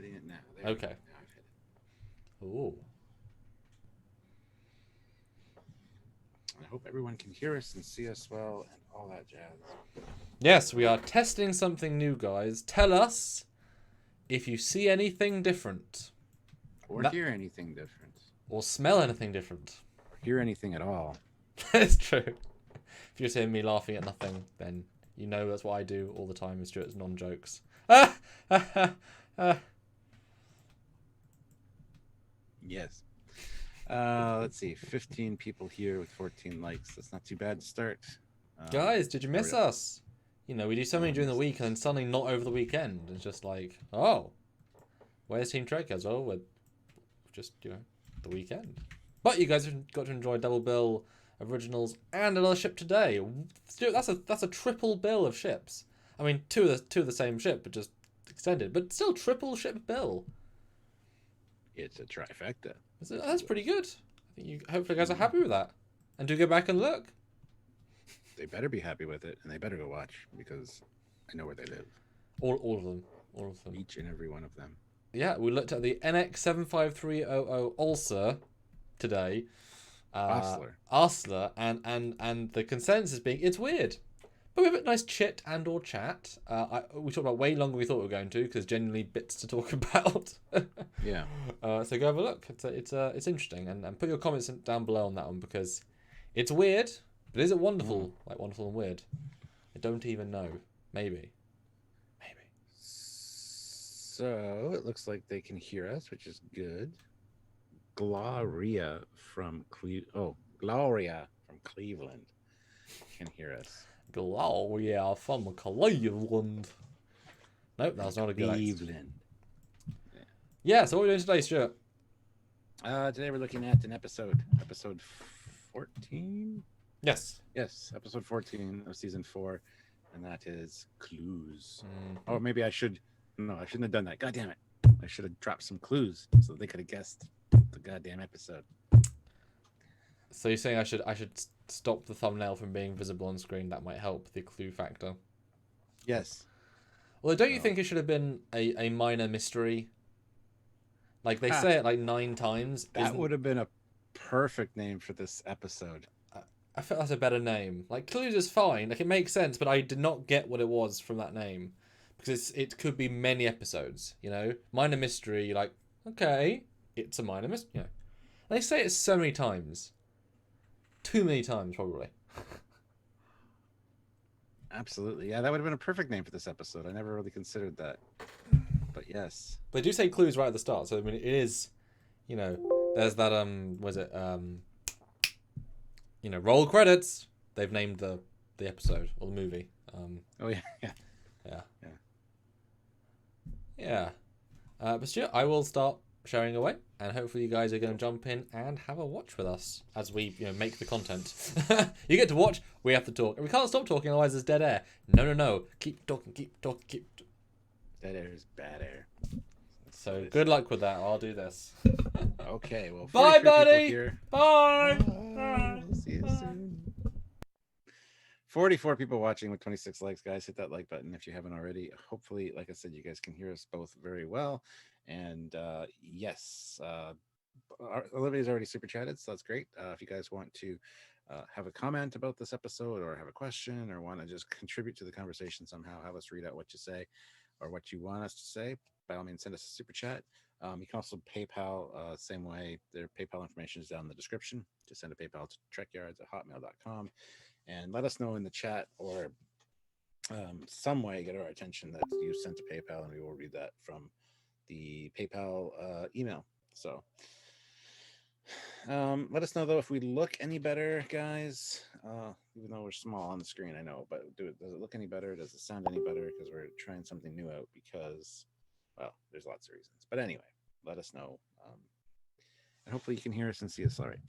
hitting it now. There we go. Okay. Now I've hit it. Ooh. I hope everyone can hear us and see us well and all that jazz. Yes, we are testing something new, guys. Tell us if you see anything different. Or That, hear anything different. or smell anything different. Or hear anything at all. It's true. If you're hearing me laughing at nothing, then you know that's what I do all the time with Stuart's non-jokes. Yes. Let's see. 15 people here with 14 likes. That's not too bad to start. Guys, did you miss us? You know, we do something during the week and then suddenly not over the weekend. It's just like, oh, where's Team Trekyards? Oh, we're just, the weekend. But you guys have got to enjoy double bill originals and another ship today. That's a triple bill of ships. I mean, two of the same ship, but just extended. But still triple ship bill. It's a trifecta. That's pretty good. I think hopefully you guys are happy with that. And do go back and look. They better be happy with it, and they better go watch, because I know where they live. All of them. All of them. Each and every one of them. Yeah, we looked at the NX75300 Ulcer today. Osler, and the consensus being it's weird. But we have a nice chit and or chat. We talked about way longer than we thought we were going to, because genuinely bits to talk about. Yeah. So go have a look. It's interesting, and put your comments down below on that one, because it's weird, but is it wonderful? Like wonderful and weird? I don't even know. Maybe. So it looks like they can hear us, which is good. Gloria from Gloria from Cleveland can hear us. Gloria from Cleveland. Nope, that was not a good accent. Cleveland. Yeah, so what are we doing today, Stuart? Today we're looking at episode 14. Yes, Episode 14 of season 4, and that is Clues. Oh, maybe I shouldn't have done that. God damn it! I should have dropped some clues so they could have guessed the goddamn episode. So you're saying I should stop the thumbnail from being visible on screen? That might help the clue factor. Yes. Well, don't you think it should have been a minor mystery? Like they say it like 9 times. That would have been a perfect name for this episode. I feel that's a better name. Like Clues is fine. Like it makes sense, but I did not get what it was from that name. Because it could be many episodes, minor mystery. Like, okay, it's a minor mystery. They say it so many times, too many times probably. Absolutely, yeah, that would have been a perfect name for this episode. I never really considered that, but yes, They do say clues right at the start, so I mean it is, there's that was it roll credits. They've named the episode or the movie. Oh yeah. Yeah. But Stuart, I will start sharing away, and hopefully you guys are going to jump in and have a watch with us as we make the content. You get to watch, we have to talk. And we can't stop talking, otherwise there's dead air. No. Keep talking. Dead air is bad air. So good luck with that. I'll do this. Okay, well, bye, buddy. Here. Bye. We'll see you soon. 44 people watching with 26 likes, guys. Hit that like button if you haven't already. Hopefully, like I said, you guys can hear us both very well. And yes, Olivia's already super chatted, so that's great. If you guys want to have a comment about this episode, or have a question, or want to just contribute to the conversation somehow, have us read out what you say or what you want us to say, by all means, send us a super chat. You can also PayPal, same way. Their PayPal information is down in the description. Just send a PayPal to trekyards@hotmail.com. And let us know in the chat, or some way get our attention that you sent to PayPal, and we will read that from the PayPal email. So let us know, though, if we look any better, guys. Even though we're small on the screen, I know, but does it look any better? Does it sound any better? Because we're trying something new out, because, well, there's lots of reasons. But anyway, let us know. And hopefully you can hear us and see us all right.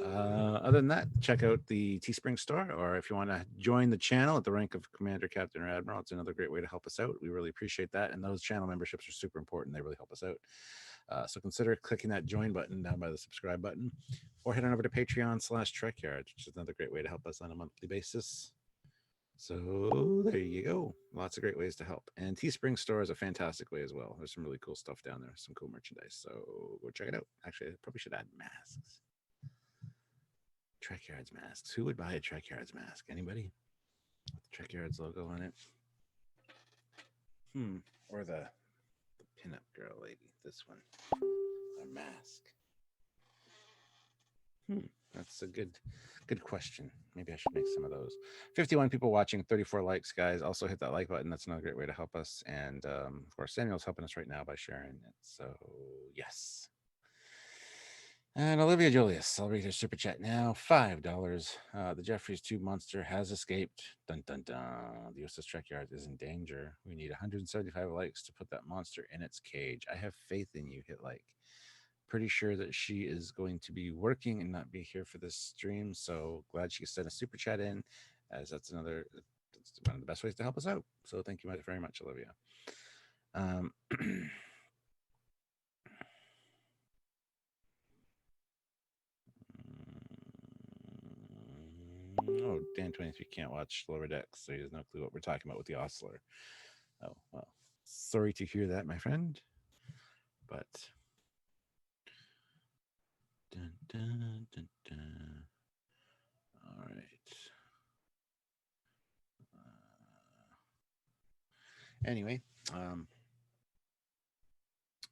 Other than that, check out the Teespring store, or if you want to join the channel at the rank of Commander, Captain, or Admiral, it's another great way to help us out. We really appreciate that, and those channel memberships are super important. They really help us out. So consider clicking that join button down by the subscribe button, or head on over to Patreon/Trekyards, which is another great way to help us on a monthly basis. So there you go. Lots of great ways to help. And Teespring Store is a fantastic way as well. There's some really cool stuff down there, some cool merchandise. So go check it out. Actually, I probably should add masks. Trekyards masks. Who would buy a Trekyards mask? Anybody? With the Trekyards logo on it. Or the pinup girl lady. This one. A mask. That's a good question. Maybe I should make some of those. 51 people watching, 34 likes, guys. Also hit that like button. That's another great way to help us. And of course, Samuel's helping us right now by sharing it. So yes. And Olivia Julius, I'll read her super chat now. $5. The Jeffries 2 monster has escaped. Dun dun dun. The USS Trekyard is in danger. We need 175 likes to put that monster in its cage. I have faith in you. Hit like. Pretty sure that she is going to be working and not be here for this stream. So glad she sent a super chat in, as that's one of the best ways to help us out. So thank you very much, Olivia. Oh, Dan23 can't watch Lower Decks, so he has no clue what we're talking about with the Ostler. Oh, well, sorry to hear that, my friend. But dun, dun, dun, dun. All right. Anyway,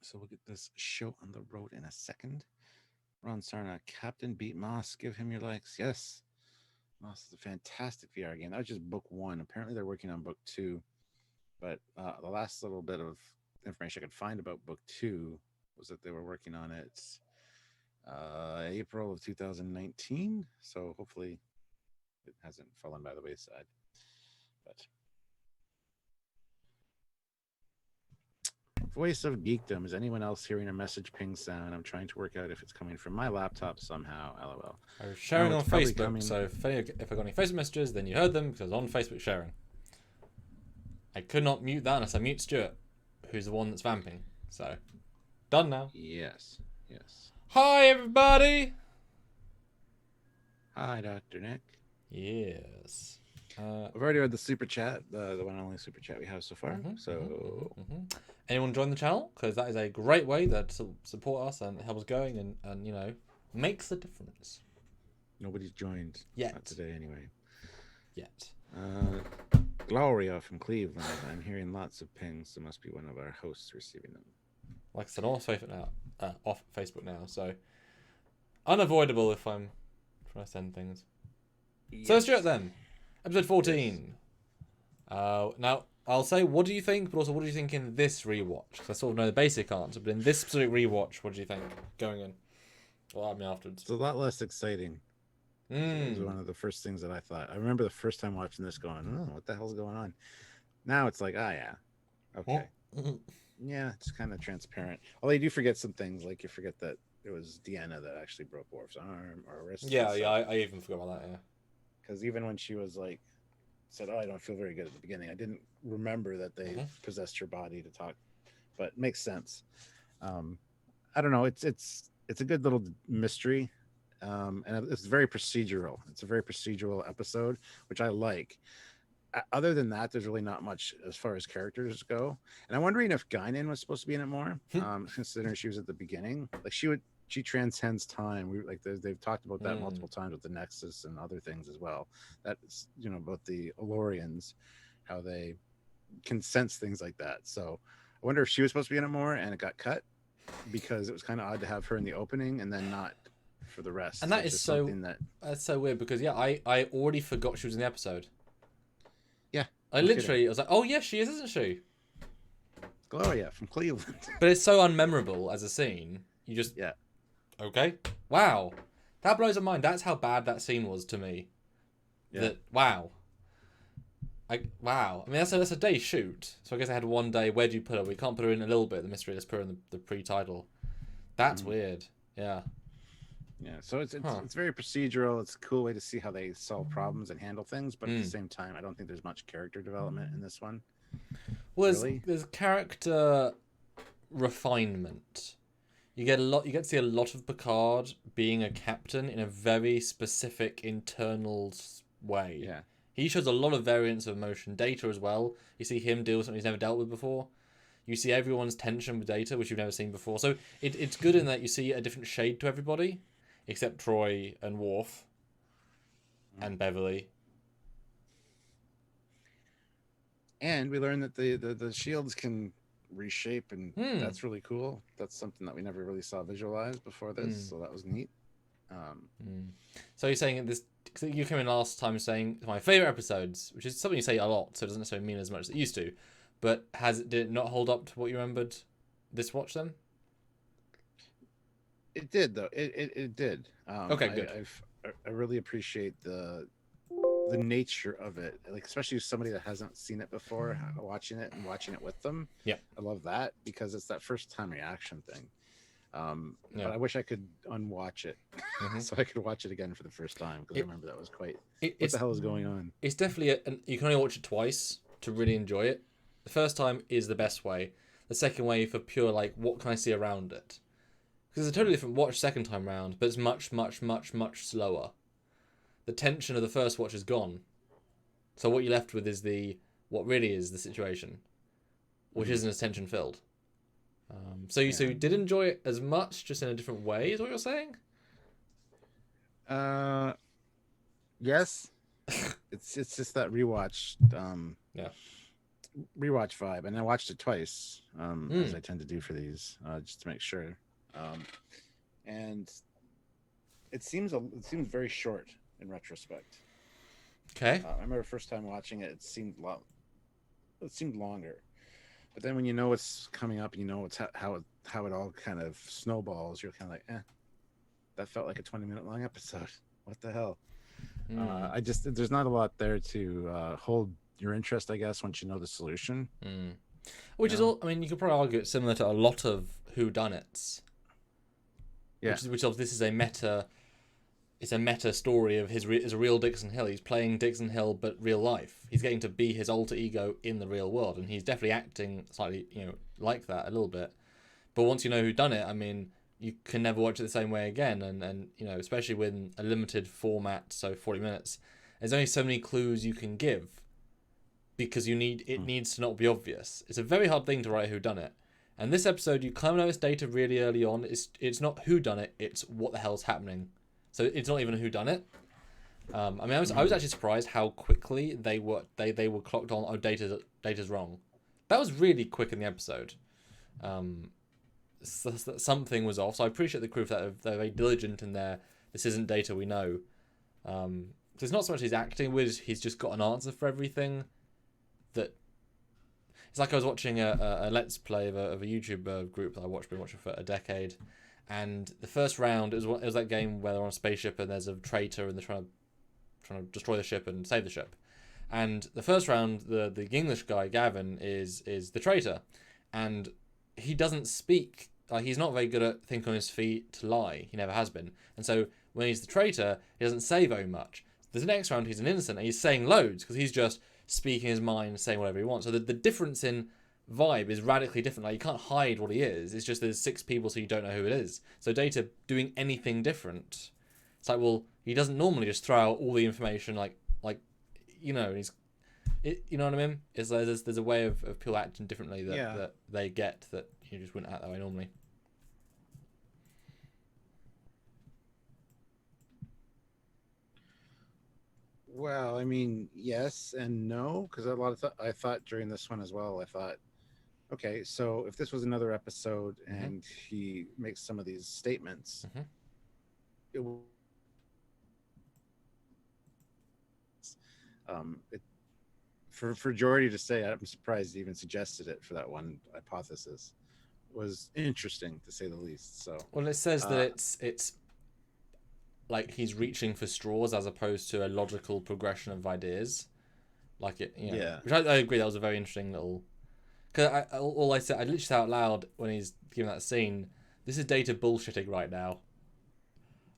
so we'll get this show on the road in a second. Ron Sarna, Captain Beat Moss, give him your likes. Yes, Moss is a fantastic VR game. That was just book 1. Apparently, they're working on book 2. But the last little bit of information I could find about book 2 was that they were working on it April of 2019. So hopefully it hasn't fallen by the wayside. But Voice of Geekdom. Is anyone else hearing a message ping sound? I'm trying to work out if it's coming from my laptop somehow. LOL. I was sharing on Facebook, so if I got any Facebook messages, then you heard them because on Facebook sharing. I could not mute that unless I mute Stuart, who's the one that's vamping. So, done now. Yes. Hi, everybody! Hi, Dr. Nick. Yes. We've already read the super chat, the one and only super chat we have so far. Anyone join the channel? Because that is a great way to support us and help us going and you know, makes a difference. Nobody's joined. Yet. Not today, anyway. Yet. Gloria from Cleveland. I'm hearing lots of pings. So must be one of our hosts receiving them. Like I said, I'm off Facebook now, so unavoidable if I'm trying to send things. Yes. So let's do it then. Episode 14. Now, I'll say, what do you think, but also what do you think in this rewatch? Because I sort of know the basic answer, but in this specific rewatch, what do you think going in? Well, I mean, afterwards. It's a lot less exciting. It was one of the first things that I thought. I remember the first time watching this going, oh, what the hell's going on? Now it's like, yeah. Okay. Yeah, it's kind of transparent. Although you do forget some things, like you forget that it was Deanna that actually broke Worf's arm or wrist. Yeah, I even forgot about that, yeah. Because even when she was like, said, I don't feel very good at the beginning, I didn't remember that they possessed her body to talk, but it makes sense. I don't know. It's a good little mystery. And it's very procedural. It's a very procedural episode, which I like. Other than that, there's really not much as far as characters go. And I'm wondering if Guinan was supposed to be in it more, considering she was at the beginning. Like she transcends time. They've talked about that multiple times with the Nexus and other things as well. That's about the Olorians, how they can sense things like that. So I wonder if she was supposed to be in it more and it got cut because it was kind of odd to have her in the opening and then not for the rest. And that's so weird because I already forgot she was in the episode. Yeah. I was like, oh yeah, she is, isn't she? Gloria from Cleveland. But it's so unmemorable as a scene. You just okay. Wow. That blows my mind. That's how bad that scene was to me. Yeah. Wow. I mean, that's a day shoot. So I guess I had one day. Where do you put her? We can't put her in a little bit of the mystery. Let's put her in the pre-title. That's weird. Yeah. Yeah, so it's very procedural. It's a cool way to see how they solve problems and handle things, but at the same time, I don't think there's much character development in this one. Well, there's character refinement. You get to see a lot of Picard being a captain in a very specific internal way. Yeah. He shows a lot of variance of emotion. Data as well. You see him deal with something he's never dealt with before. You see everyone's tension with Data, which you've never seen before. So it's good in that you see a different shade to everybody, except Troy and Worf and Beverly. And we learned that the shields can reshape, and that's really cool. That's something that we never really saw visualized before this, so that was neat. So you're saying this, cause you came in last time saying my favorite episodes, which is something you say a lot, so it doesn't necessarily mean as much as it used to. But did it not hold up to what you remembered this watch then? It did though. It did. Okay, good. I really appreciate the nature of it, like especially as somebody that hasn't seen it before, watching it with them. Yeah, I love that because it's that first time reaction thing. But I wish I could unwatch it so I could watch it again for the first time, because I remember that was quite what the hell is going on. It's definitely you can only watch it twice to really enjoy it. The first time is the best way. The second way for pure like what can I see around it, because it's a totally different watch second time round, but it's much slower. The tension of the first watch is gone, so what you're left with is what really is the situation, which isn't as tension filled. So you did enjoy it as much, just in a different way, is what you're saying? Yes. it's just that rewatch. Rewatch vibe, and I watched it twice, as I tend to do for these, just to make sure. And it seems very short in retrospect. Okay. I remember first time watching it, it seemed longer. But then when you know what's coming up, and you know it's how it all kind of snowballs, you're kind of like, that felt like a 20-minute long episode. What the hell? There's not a lot there to hold your interest, I guess, once you know the solution. Which is all. I mean, you could probably argue it's similar to a lot of whodunits. Yeah. Which this is a meta. It's a meta story of is a real Dixon Hill. He's playing Dixon Hill, but real life. He's getting to be his alter ego in the real world, and he's definitely acting slightly, like that a little bit. But once you know who done it, I mean, you can never watch it the same way again. And especially with a limited format, so 40 minutes, there's only so many clues you can give, because it needs to not be obvious. It's a very hard thing to write who done it. And this episode, you kind of notice Data really early on. It's not who done it. It's what the hell's happening. So it's not even a whodunit. I mean, I was actually surprised how quickly they were clocked on. Oh, Data's wrong. That was really quick in the episode. Something was off. So I appreciate the crew for that. They're very diligent in their. This isn't Data we know. So it's not so much he's acting with. He's just got an answer for everything. That it's like I was watching a Let's Play of a YouTube group that been watching for a decade. And the first round, it was that game where they're on a spaceship and there's a traitor and they're trying to destroy the ship and save the ship. And the first round, the English guy, Gavin, is the traitor. And he doesn't speak. Like, he's not very good at thinking on his feet to lie. He never has been. And so when he's the traitor, he doesn't say very much. The next round, he's an innocent and he's saying loads because he's just speaking his mind, saying whatever he wants. So the difference in vibe is radically different. Like, you can't hide what he is. It's just there's 6 people, so you don't know who it is. So Data doing anything different, it's like, well, he doesn't normally just throw out all the information like you know what I mean. It's like there's a way of people acting differently that they get that you just wouldn't act that way normally. Well, I mean, yes and no, because I thought during this one as well, I thought, okay, so if this was another episode and he makes some of these statements, for Jordy to say, I'm surprised he even suggested it for that one hypothesis, was interesting to say the least. So, well, it says that it's like he's reaching for straws as opposed to a logical progression of ideas, like it. Which I agree, that was a very interesting little. Because I literally said out loud when he's giving that scene, this is Data bullshitting right now.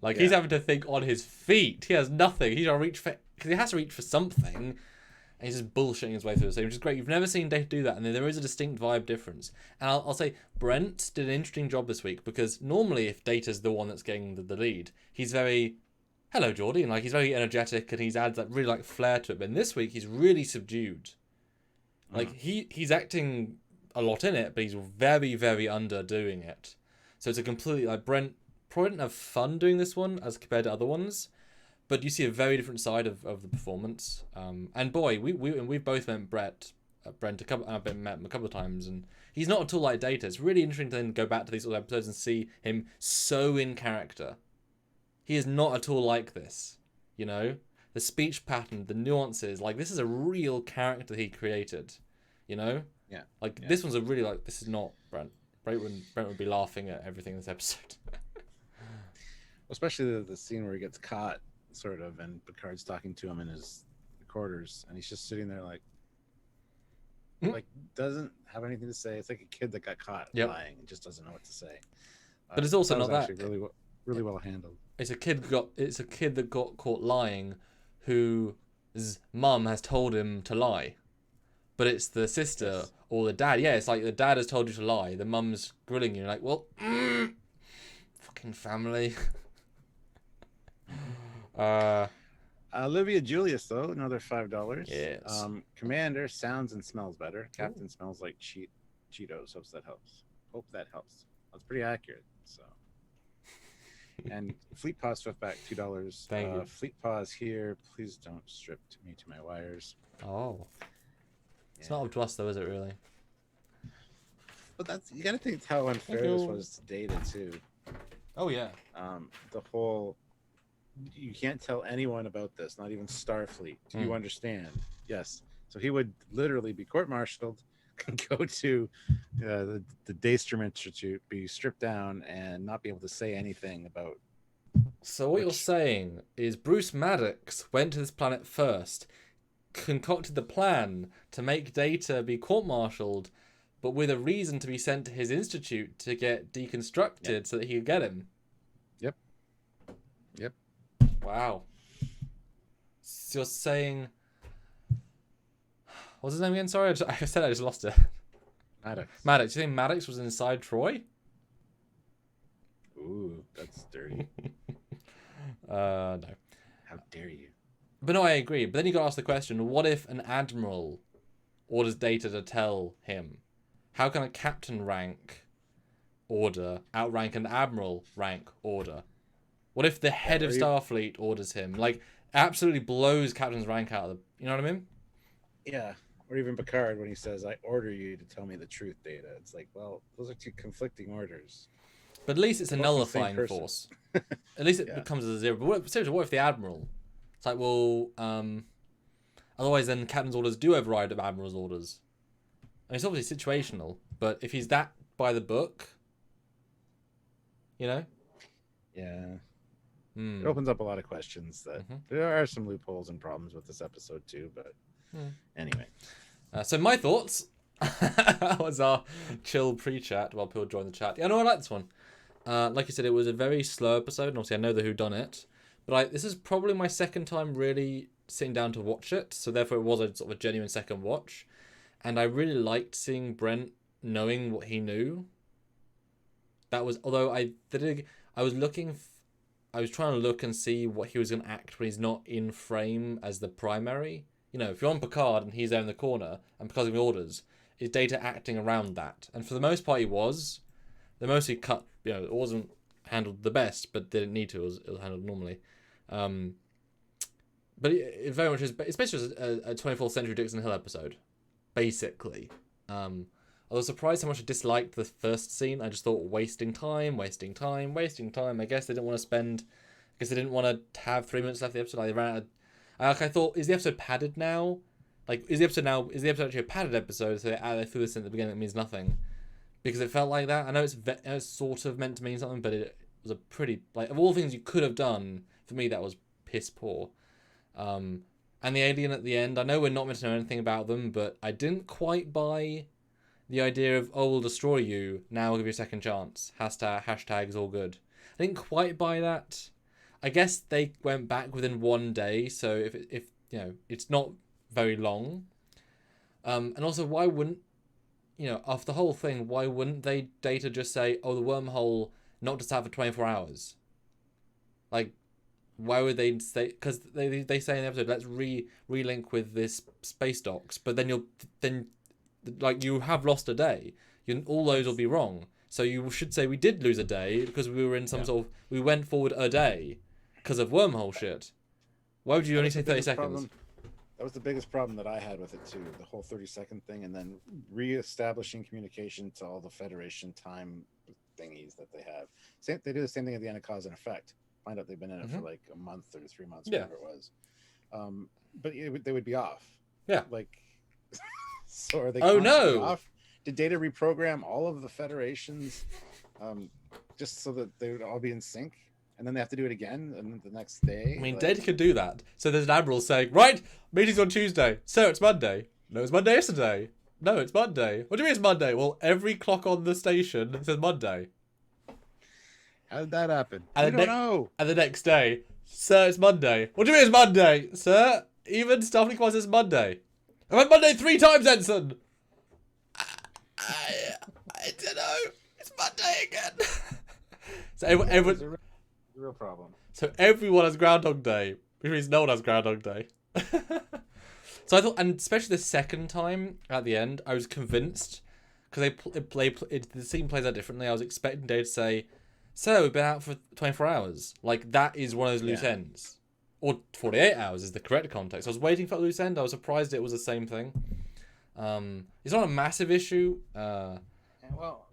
Like, he's having to think on his feet. He has nothing. He's got to reach for, because he has to reach for something, and he's just bullshitting his way through the scene, which is great. You've never seen Data do that, and there is a distinct vibe difference. And I'll say Brent did an interesting job this week, because normally if Data's the one that's getting the lead, he's very hello, Geordie, and like he's very energetic and he's adds that really like flair to it. But in this week, he's really subdued. Like he's acting a lot in it, but he's very, very underdoing it. So it's a completely like Brent probably didn't have fun doing this one as compared to other ones, but you see a very different side of the performance. And boy, we've both met Brent a couple. I've met him a couple of times, and he's not at all like Data. It's really interesting to then go back to these other episodes and see him so in character. He is not at all like this, you know? The speech pattern, the nuances, like this is a real character he created, you know? Yeah. Like this one's a really like, this is not Brent. Brent would be laughing at everything in this episode. Especially the scene where he gets caught, sort of, and Picard's talking to him in his quarters, and he's just sitting there like doesn't have anything to say. It's like a kid that got caught lying and just doesn't know what to say. But it's also not that really well handled. It's a kid that got caught lying, whose mum has told him to lie, but it's the sister or the dad. Yeah, it's like the dad has told you to lie. The mum's grilling you. You're like, well, fucking family. Olivia Julius, though, another $5. Yes. Commander sounds and smells better. Captain smells like Cheetos. Hope that helps. That's pretty accurate. So. And Fleet Pause swept back $2. Thank you. Fleet Pause here. Please don't strip me to my wires. Oh. It's not up to us, though, is it really? But you got to think how unfair this was to Data too. Oh yeah. The whole. You can't tell anyone about this, not even Starfleet. Do you understand? Yes. So he would literally be court-martialed, go to the Daystrom Institute, be stripped down, and not be able to say anything about. So what you're saying is Bruce Maddox went to this planet first, concocted the plan to make Data be court-martialed, but with a reason to be sent to his institute to get deconstructed so that he could get him. Yep. Wow. So you're saying... What's his name again? Sorry, I said I just lost it. Maddox. You think Maddox was inside Troy? Ooh, that's dirty. No. How dare you? But no, I agree. But then you got to ask the question, what if an admiral orders Data to tell him? How can a captain rank order outrank an admiral rank order? What if the head of Starfleet orders him? Like, absolutely blows captain's rank out of the... You know what I mean? Yeah. Or even Picard when he says, I order you to tell me the truth, Data. It's like, well, those are two conflicting orders. But at least it's a nullifying force. At least it becomes a zero. But seriously, what if the admiral? It's like, well, otherwise then captain's orders do override admiral's orders. I mean, it's obviously situational, but if he's that by the book, you know? Yeah. It opens up a lot of questions that there are some loopholes and problems with this episode too, but anyway. So my thoughts was our chill pre-chat while people join the chat. Yeah, no, I like this one. Like you said, it was a very slow episode, and obviously I know the whodunit, but this is probably my second time really sitting down to watch it, so therefore it was a sort of a genuine second watch, and I really liked seeing Brent knowing what he knew. That was, although I was trying to look and see what he was going to act when he's not in frame as the primary. You know, if you're on Picard and he's there in the corner, and because of the orders, is Data acting around that? And for the most part, he was. They mostly cut, you know, it wasn't handled the best, but didn't need to. It was handled normally. But it very much is, it's basically a 24th Century Dixon Hill episode, basically. I was surprised how much I disliked the first scene. I just thought wasting time. I guess they didn't want to have 3 minutes left of the episode. Like, they ran out of... I thought, is the episode padded now? Like, is the episode actually a padded episode? So they threw this in at the beginning, it means nothing. Because it felt like that. I know it's sort of meant to mean something, but it was a pretty... Like, of all things you could have done, for me, that was piss poor. And the alien at the end, I know we're not meant to know anything about them, but I didn't quite buy the idea of, oh, we'll destroy you, now we'll give you a second chance. Hashtags all good. I didn't quite buy that. I guess they went back within 1 day, so if you know, it's not very long. And also, why wouldn't, you know, after the whole thing, why wouldn't they Data just say, oh, the wormhole knocked us out for 24 hours? Like, why would they say? Because they say in the episode, let's relink with this space docks, but then you have lost a day. All those will be wrong. So you should say we did lose a day because we were in some sort of, we went forward a day because of wormhole shit. Why would you only say 30 seconds? That was the biggest problem that I had with it too. The whole 30-second thing, and then re-establishing communication to all the Federation time thingies that they have. They do the same thing at the end of Cause and Effect. Find out they've been in it for like a month or 3 months, whatever it was. But they would be off. Yeah. Like, so are they? Oh no! Off? Did Data reprogram all of the Federations just so that they would all be in sync? And then they have to do it again and the next day. I mean, Data could do that. So there's an admiral saying, right, meeting's on Tuesday. So it's Monday. No, it's Monday yesterday. No, it's Monday. What do you mean it's Monday? Well, every clock on the station says Monday. How did that happen? And I don't know. And the next day, sir, it's Monday. What do you mean it's Monday? Sir, even Starfleet Command says Monday. I went Monday 3 times, Ensign. I don't know. It's Monday again. So everyone... Real problem. So everyone has Groundhog Day, which means no one has Groundhog Day. So I thought, and especially the second time at the end, I was convinced because the scene plays out differently. I was expecting Dave to say, "So we've been out for 24 hours." Like that is one of those loose ends, or 48 hours is the correct context. I was waiting for a loose end. I was surprised it was the same thing. It's not a massive issue. Well.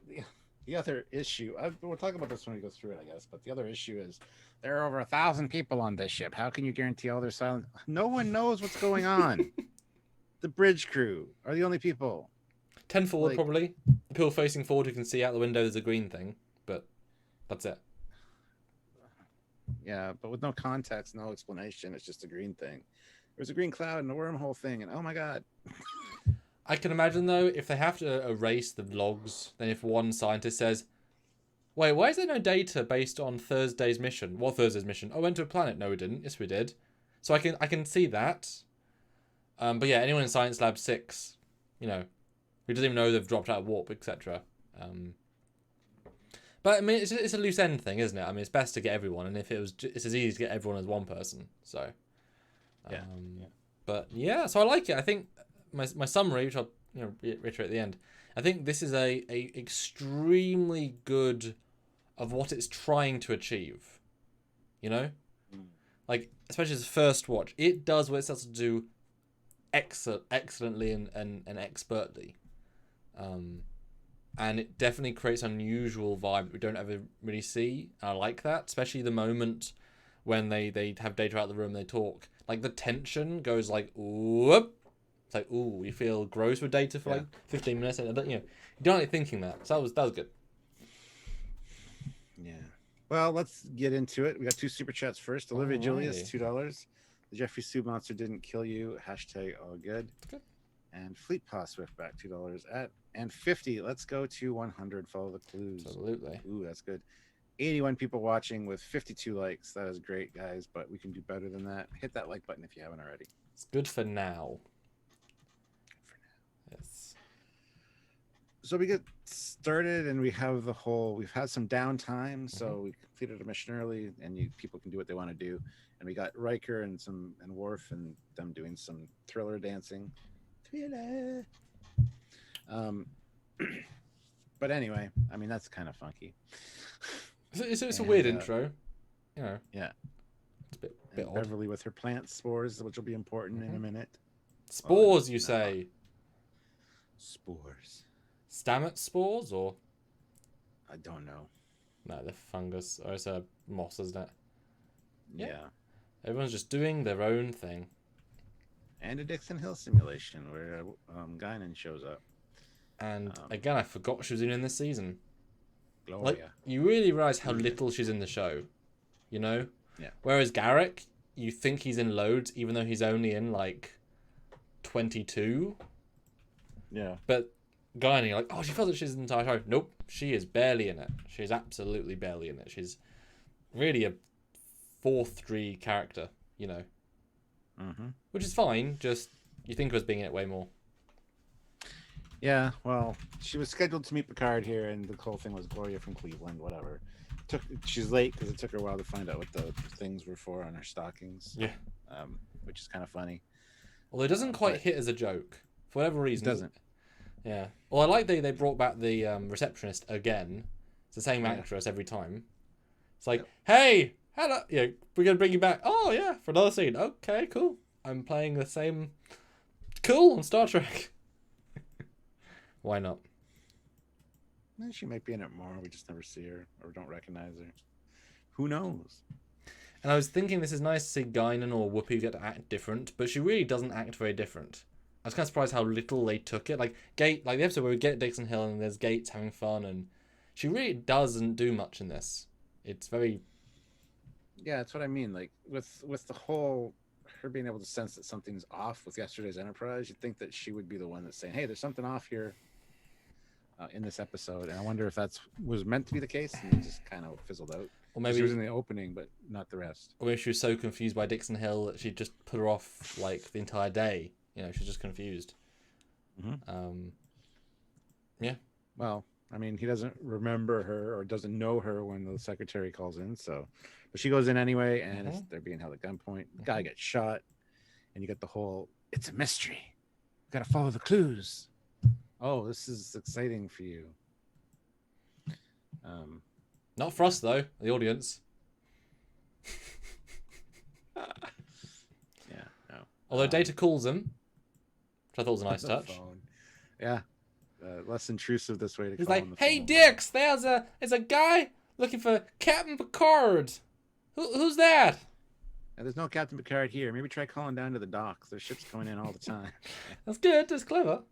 The other issue, we'll talk about this when we go through it, I guess, but the other issue is there are over 1,000 people on this ship. How can you guarantee all their silent? No one knows what's going on. The bridge crew are the only people. 10 forward, probably. The people facing forward who can see out the window, there's a green thing, but that's it. Yeah, but with no context, no explanation, it's just a green thing. There's a green cloud and a wormhole thing, and oh my god. I can imagine, though, if they have to erase the logs, then if one scientist says, wait, why is there no data based on Thursday's mission? What Thursday's mission? Oh, went to a planet. No, we didn't. Yes, we did. So I can see that. But yeah, anyone in Science Lab 6, who doesn't even know they've dropped out of warp, etc. But I mean, it's a loose end thing, isn't it? I mean, it's best to get everyone, and if it's as easy to get everyone as one person. So, But yeah, so I like it. I think my summary, which I'll reiterate at the end, I think this is a extremely good of what it's trying to achieve. Like especially as first watch, it does what it starts to do excellently and expertly. And it definitely creates an unusual vibe that we don't ever really see. I like that, especially the moment when they have Data out of the room, they talk. Like the tension goes like whoop. It's like, ooh, you feel gross with Data for like 15 minutes, and you don't like thinking that. So that was good. Yeah. Well, let's get into it. We got 2 super chats first. Olivia Julius, $2. The Jeffrey Sue monster didn't kill you. Hashtag all good. Good. And Fleet Paw Swiftback, $2 and 50. Let's go to 100. Follow the clues. Absolutely. Ooh, that's good. 81 people watching with 52 likes. That is great, guys, but we can do better than that. Hit that like button if you haven't already. It's good for now. Yes. So we get started and we have we've had some downtime, so we completed a mission early, and people can do what they want to do. And we got Riker and Worf and them doing some thriller dancing. Thriller. But anyway, I mean that's kind of funky. It's a weird intro, Yeah. It's a bit odd. Beverly with her plant spores, which will be important in a minute. Spores, you say? Spores. Stammet spores, or? I don't know. No, they're fungus. Or it's a moss, isn't it? Yeah. Everyone's just doing their own thing. And a Dixon Hill simulation where Guinan shows up. And again, I forgot she was in this season. Gloria. Like, you really realise how little she's in the show, Yeah. Whereas Garrick, you think he's in loads, even though he's only in like 22. Yeah. But Guinan, you're like, oh, she feels that she's in the entire show. Nope, she is barely in it. She's absolutely barely in it. She's really a 4th-3 character, Mm-hmm. Which is fine. Just you think of her as being in it way more. Yeah, well, she was scheduled to meet Picard here, and the whole thing was Gloria from Cleveland. Whatever. She's late because it took her a while to find out what the things were for on her stockings. Yeah. Which is kind of funny. Although it doesn't quite But hit as a joke for whatever it reason. doesn't. Yeah. Well, I like they brought back the receptionist again. It's the same Yeah. actress every time. It's like, Yep. hey, hello, yeah, we're gonna bring you back. Oh yeah, for another scene. Okay, cool. I'm playing the same. Cool on Star Trek. Why not? She might be in it more. We just never see her or don't recognize her. Who knows? And I was thinking this is nice to see Guinan or Whoopi get to act different, but she really doesn't act very different. I was kind of surprised how little they took it. Like the episode where we get Dixon Hill and there's Gates having fun, and she really doesn't do much in this. It's very. Yeah, that's what I mean. Like with the whole her being able to sense that something's off with yesterday's Enterprise, you'd think that she would be the one that's saying, "Hey, there's something off here." In this episode, and I wonder if that's was meant to be the case, and it just kind of fizzled out. Or maybe she was in the opening, but not the rest. Or maybe she was so confused by Dixon Hill that she just put her off like the entire day. You know, she's just confused. Mm-hmm. Yeah. Well, I mean, he doesn't remember her or doesn't know her when the secretary calls in. So, but she goes in anyway, and they're being held at gunpoint. The guy gets shot, and you get the whole "it's a mystery. Got to follow the clues." Oh, this is exciting for you. Not for us though, the audience. Yeah, no. Although Data calls him, which I thought was a nice touch. Phone. Yeah, less intrusive this way to He's call like, on the "Hey phone. Dix, there's a guy looking for Captain Picard. Who's that?" Yeah, there's no Captain Picard here. Maybe try calling down to the docks. There's ships coming in all the time. That's good. That's clever.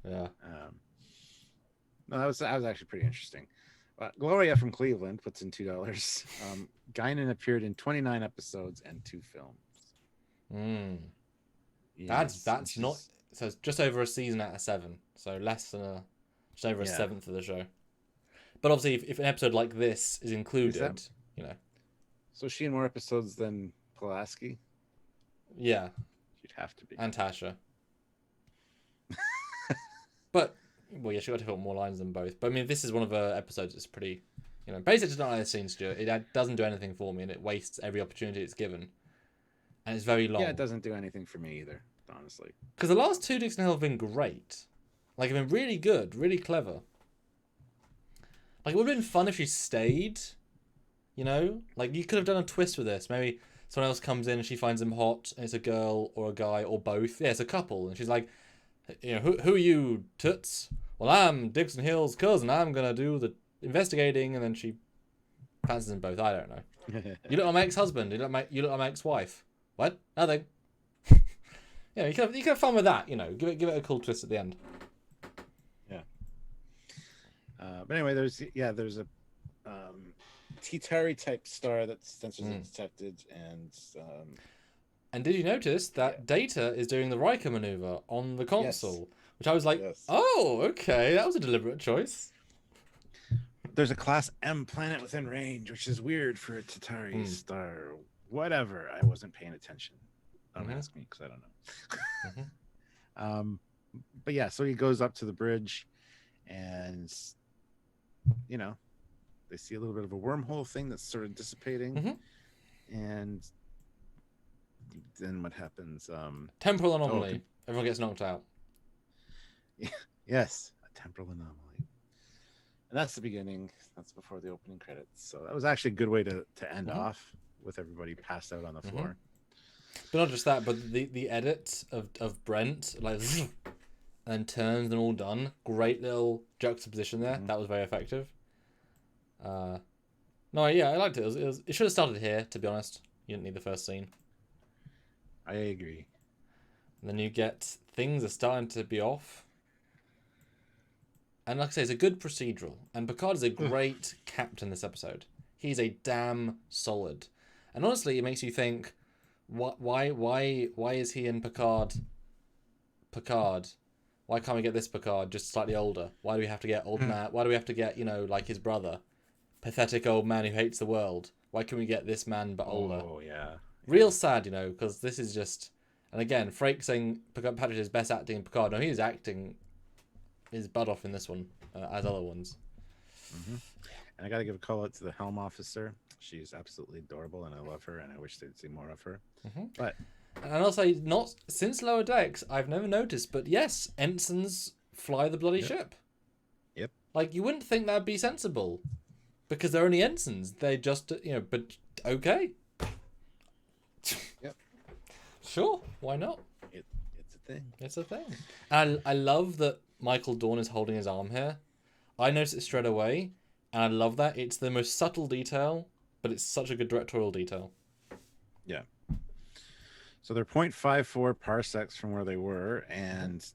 Yeah. No, that was actually pretty interesting. Gloria from Cleveland puts in $2. Guinan appeared in 29 episodes and 2 films. Yes, that's not. So it's just over a season out of 7. So less than just over a seventh of the show. But obviously, if an episode like this is included, you know. So is she in more episodes than Pulaski? Yeah. She'd have to be. And Tasha. But, well, yeah, she got to film more lines than both. But I mean, this is one of her episodes that's pretty, you know, basically it's not like the scene, Stuart. It doesn't do anything for me, and it wastes every opportunity it's given. And it's very long. Yeah, it doesn't do anything for me either, honestly. Because the last 2 Dixon Hill have been great. Like, have been really good, really clever. Like, it would have been fun if she stayed, you know? Like, you could have done a twist with this. Maybe someone else comes in and she finds him hot, and it's a girl or a guy or both. Yeah, it's a couple. And she's like, you know, who are you, toots? Well, I'm Dixon Hill's cousin. I'm going to do the investigating. And then she fancies them both. I don't know. You look like my ex-husband. You look like my ex-wife. What? Nothing. Yeah, you can have fun with that, you know. Give it a cool twist at the end. Yeah. But anyway, there's a T-Tari type star that's sensors detected, and did you notice that Data is doing the Riker maneuver on the console, which I was like, oh, okay, that was a deliberate choice. There's a Class M planet within range, which is weird for a T-Tari star. Whatever, I wasn't paying attention. Don't ask me because I don't know. But yeah, so he goes up to the bridge, and you know, they see a little bit of a wormhole thing that's sort of dissipating, and then what happens? Temporal anomaly. Everyone gets knocked out. Yes, a temporal anomaly, and that's the beginning. That's before the opening credits. So that was actually a good way to end off with everybody passed out on the floor. But not just that, but the edit of Brent, like, and turns and all done. Great little juxtaposition there. That was very effective. No, yeah, I liked it. It should have started here, to be honest. You didn't need the first scene. I agree. And then you get things are starting to be off. And like I say, it's a good procedural. And Picard is a great captain this episode. He's a damn solid. And honestly, it makes you think, why is he in Picard? Why can't we get this Picard just slightly older? Why do we have to get old man? Why do we have to get, you know, like his brother? Pathetic old man who hates the world. Why can we get this man but older? Oh, yeah. Real sad, you know, because this is just... And again, Frakes saying Patrick is best acting in Picard. No, he is acting his butt off in this one, as other ones. Mm-hmm. And I got to give a call out to the helm officer. She's absolutely adorable, and I love her, and I wish they'd see more of her. Mm-hmm. But and I'll say, not since Lower Decks, I've never noticed, but yes, ensigns fly the bloody ship. Yep. Like, you wouldn't think that'd be sensible, because they're only ensigns. They just, but okay. Yep. Sure, why not? It's a thing. It's a thing. And I love that Michael Dorn is holding his arm here. I noticed it straight away, and I love that. It's the most subtle detail, but it's such a good directorial detail. Yeah. So they're 0.54 parsecs from where they were, and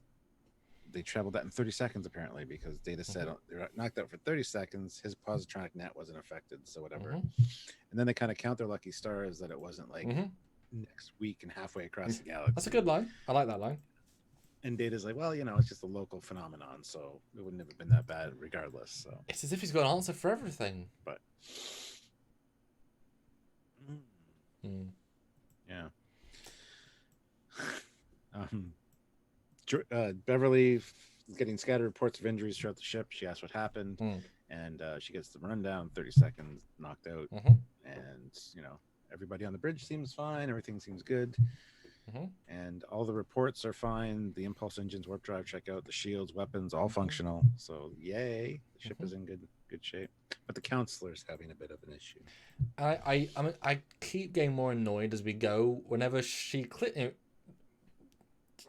they traveled that in 30 seconds, apparently, because Data said they're knocked out for 30 seconds. His positronic net wasn't affected, so whatever. And then they kind of count their lucky stars that it wasn't like next week and halfway across the galaxy. That's a good line. I like that line. And Data's like, well, it's just a local phenomenon, so it wouldn't have been that bad regardless. So it's as if he's got an answer for everything. But yeah. Beverly is getting scattered reports of injuries throughout the ship. She asks what happened, and she gets the rundown. 30 seconds, knocked out, and everybody on the bridge seems fine. Everything seems good, and all the reports are fine. The impulse engines, warp drive, check out the shields, weapons, all functional. So yay, the ship is in good shape. But the counselor's having a bit of an issue. I keep getting more annoyed as we go. Whenever she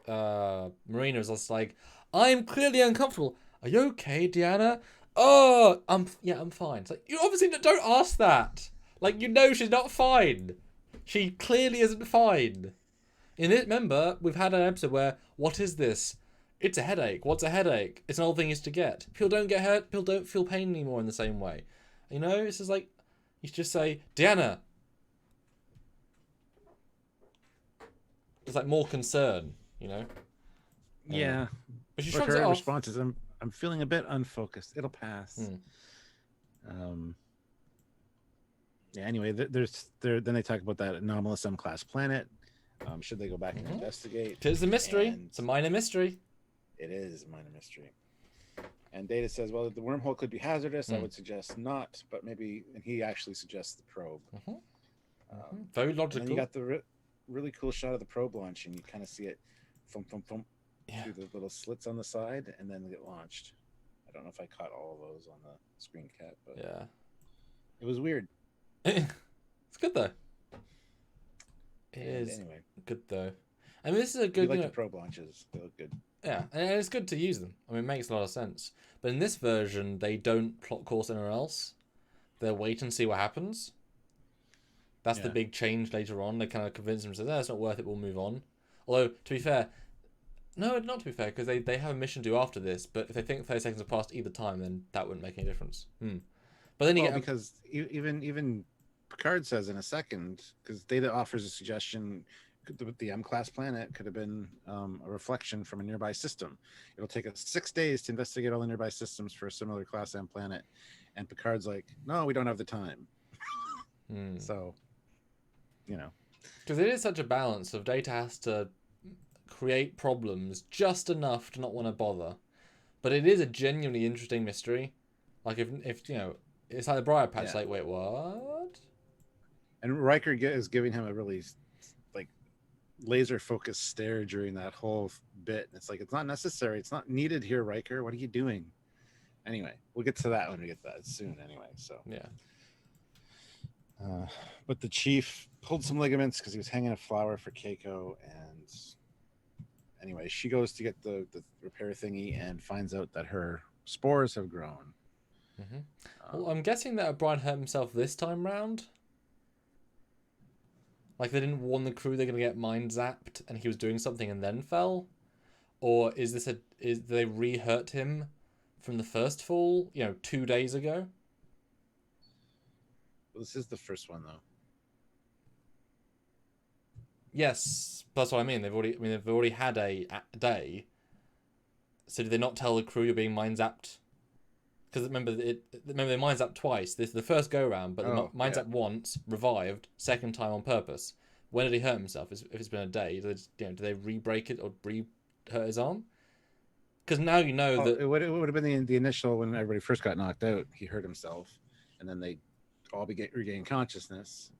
Marina's just like, I'm clearly uncomfortable. Are you okay, Deanna? Oh, I'm fine. It's like, you obviously don't ask that. Like, she's not fine. She clearly isn't fine. Remember, we've had an episode where, what is this? It's a headache. What's a headache? It's an old thing used to get. People don't get hurt. People don't feel pain anymore in the same way. It's just like, you should just say, Deanna. It's like more concern, Yeah. But she But shrugs it her off. response is, I'm feeling a bit unfocused. It'll pass. Yeah, anyway, then they talk about that anomalous M-class planet. Should they go back and investigate? It's a mystery. It's a minor mystery. It is a minor mystery. And Data says, well, the wormhole could be hazardous. I would suggest not, but maybe, and he actually suggests the probe. Very logical. And then you got the really cool shot of the probe launch, and you kind of see it thump, through the little slits on the side, and then get launched. I don't know if I caught all of those on the screen cap, but yeah, it was weird. It's good though. It is anyway good though. I mean, this is a good. You like the probe launches? They look good. Yeah, and it's good to use them. I mean, it makes a lot of sense. But in this version, they don't plot course anywhere else. They'll wait and see what happens. That's the big change later on. They kind of convince them, it's not worth it, we'll move on. Although, to be fair, no, not to be fair, because they have a mission to do after this, but if they think 30 seconds have passed either time, then that wouldn't make any difference. But then because even Picard says in a second, because Data offers a suggestion, the M-class planet could have been a reflection from a nearby system. It'll take us 6 days to investigate all the nearby systems for a similar class M planet. And Picard's like, no, we don't have the time. So, because it is such a balance of Data has to create problems just enough to not want to bother, but it is a genuinely interesting mystery. Like if it's like the Briar Patch. Like, wait, what? And Riker is giving him a really laser focused stare during that whole bit. It's like, it's not necessary. It's not needed here, Riker. What are you doing? Anyway, we'll get to that when we get to that soon. Anyway, so yeah. But the chief pulled some ligaments because he was hanging a flower for Keiko, and anyway, she goes to get the repair thingy and finds out that her spores have grown. Well, I'm guessing that O'Brien hurt himself this time round. Like, they didn't warn the crew they're going to get mind zapped and he was doing something and then fell? Or is they re-hurt him from the first fall, 2 days ago? Well, this is the first one, though. Yes, that's what I mean. They've already had a day. So did they not tell the crew you're being mind zapped? Because remember they mind zapped twice. This is the first go round, but the mind zapped once, revived, second time on purpose. When did he hurt himself? If it's been a day, do they re-break it or re-hurt his arm? Because now you know that it would have been the initial when everybody first got knocked out. He hurt himself, and then they all regain consciousness.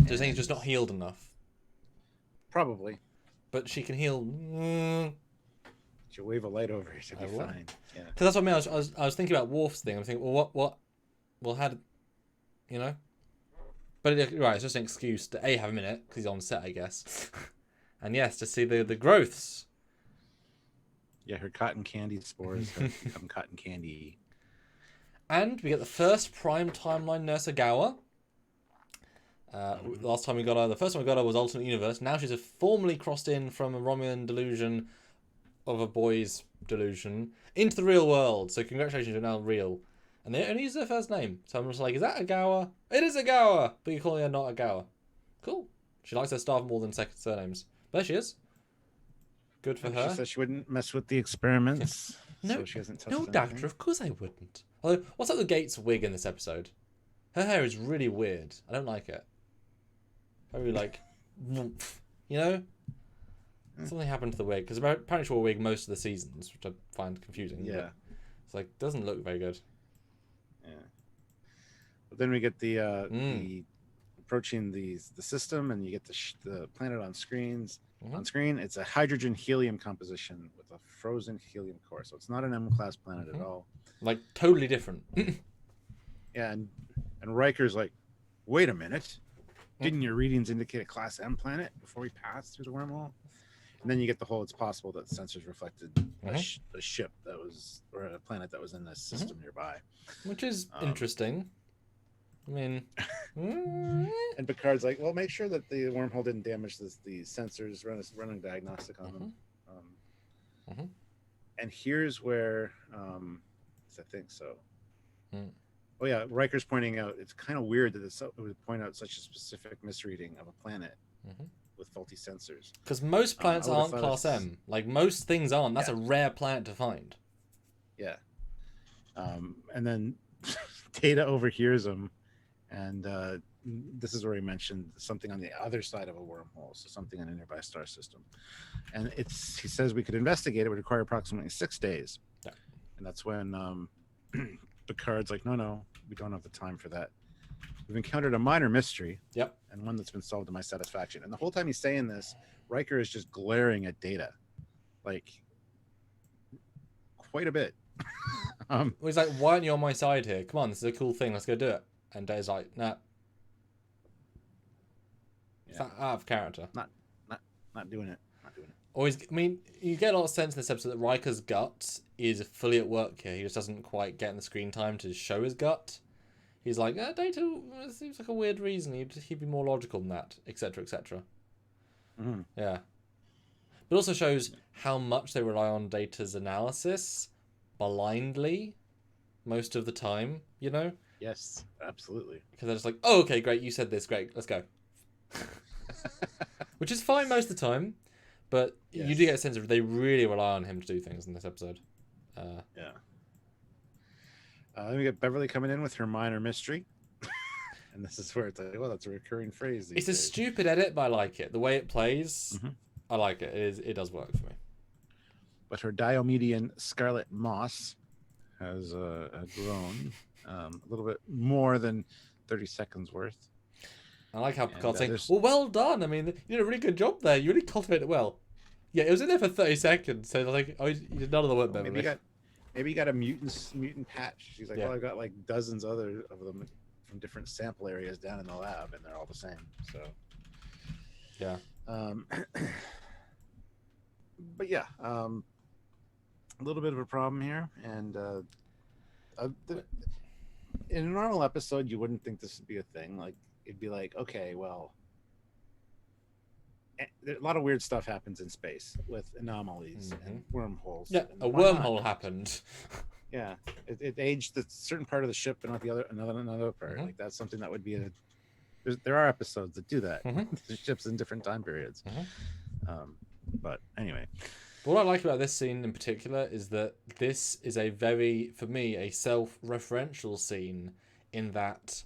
just think he's just not healed enough. Probably. But she can heal. She'll wave a light over it. She'll be fine. Yeah. Because that's what I mean. I was thinking about Worf's thing. I'm thinking, well, how did, you know? But right, it's just an excuse to have a minute because he's on set, I guess. And yes, to see the growths. Yeah, her cotton candy spores have become cotton candy. And we get the first prime timeline Nurse Agawa. Last time we got her, the first time we got her was Alternate Universe. Now she's formally crossed in from a Romulan delusion of a boy's delusion into the real world. So congratulations, you're now real. And they only use their first name. So I'm just like, is that Agawa? It is Agawa! But you're calling her not Agawa. Cool. She likes her staff more than second surnames. There she is. Good for her. She said she wouldn't mess with the experiments. No, so she hasn't touched no, anything. Doctor, of course I wouldn't. Although, what's up with Gates' wig in this episode? Her hair is really weird. I don't like it. Very like, you know? Something happened to the wig. Because apparently she wore a wig most of the seasons, which I find confusing. Yeah. It's like, doesn't look very good. Yeah. But then we get the approaching the system, and you get the planet on screens. Mm-hmm. On screen, it's a hydrogen helium composition with a frozen helium core. So it's not an M-class planet at all. Like, totally different. Yeah, and Riker's like, wait a minute. Didn't your readings indicate a Class M planet before we passed through the wormhole? And then you get the whole, it's possible that the sensors reflected a ship that was, or a planet that was in this system nearby. Which is interesting. I mean... And Picard's like, well, make sure that the wormhole didn't damage the sensors, running diagnostic on them. And here's where, I think so. Oh yeah, Riker's pointing out, it's kind of weird that it would point out such a specific misreading of a planet with faulty sensors. Because most planets aren't Class M. Like, most things aren't. That's a rare planet to find. Yeah. And then Data overhears him, and this is where he mentioned something on the other side of a wormhole, so something in a nearby star system. And he says we could investigate. It would require approximately 6 days. Yeah. And that's when Picard's like, no, we don't have the time for that. We've encountered a minor mystery. Yep. And one that's been solved to my satisfaction. And the whole time he's saying this, Riker is just glaring at Data, like, quite a bit. He's like, why aren't you on my side here? Come on, this is a cool thing. Let's go do it. And Data's like, nah. It's out of character. Not doing it. Always, I mean, you get a lot of sense in this episode that Riker's gut is fully at work here. He just doesn't quite get in the screen time to show his gut. He's like, Data seems like a weird reason. He'd be more logical than that, etc., etc. Yeah. But it also shows how much they rely on Data's analysis blindly most of the time, you know? Yes, absolutely. Because they're just like, oh, okay, great, you said this, great, let's go. Which is fine most of the time, but you do get a sense of they really rely on him to do things in this episode. Yeah. Then we get Beverly coming in with her minor mystery. And this is where it's like, well, that's a recurring phrase. It's a stupid edit, but I like it. The way it plays, I like it. It does work for me. But her Diomedian Scarlet Moss has grown a little bit more than 30 seconds worth. I like how Picard's saying, well done. I mean, you did a really good job there. You really cultivated it well. Yeah, it was in there for 30 seconds. So like, oh, you did none of the work, Beverly. Maybe you got a mutant patch. She's like, well, I've got like dozens of them from different sample areas down in the lab, and they're all the same. So, yeah. But yeah, a little bit of a problem here, and in a normal episode, you wouldn't think this would be a thing. Like, it'd be like, okay, well, a lot of weird stuff happens in space with anomalies and wormholes. Yeah, a wormhole happened. Yeah, it aged a certain part of the ship and not the another part. Like, that's something that would be there are episodes that do that. The ships in different time periods. But anyway, what I like about this scene in particular is that this is for me, a self-referential scene in that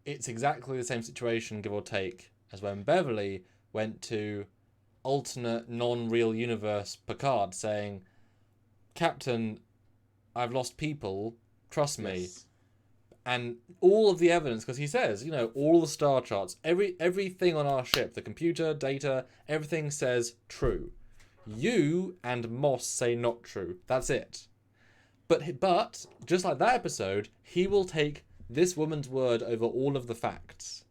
it's exactly the same situation, give or take, as when Beverly went to alternate non-real universe Picard saying, Captain, I've lost people, trust me. Yes. And all of the evidence, because he says, all the star charts, everything on our ship, the computer, data, everything says true. You and Moss say not true. That's it. But just like that episode, he will take this woman's word over all of the facts.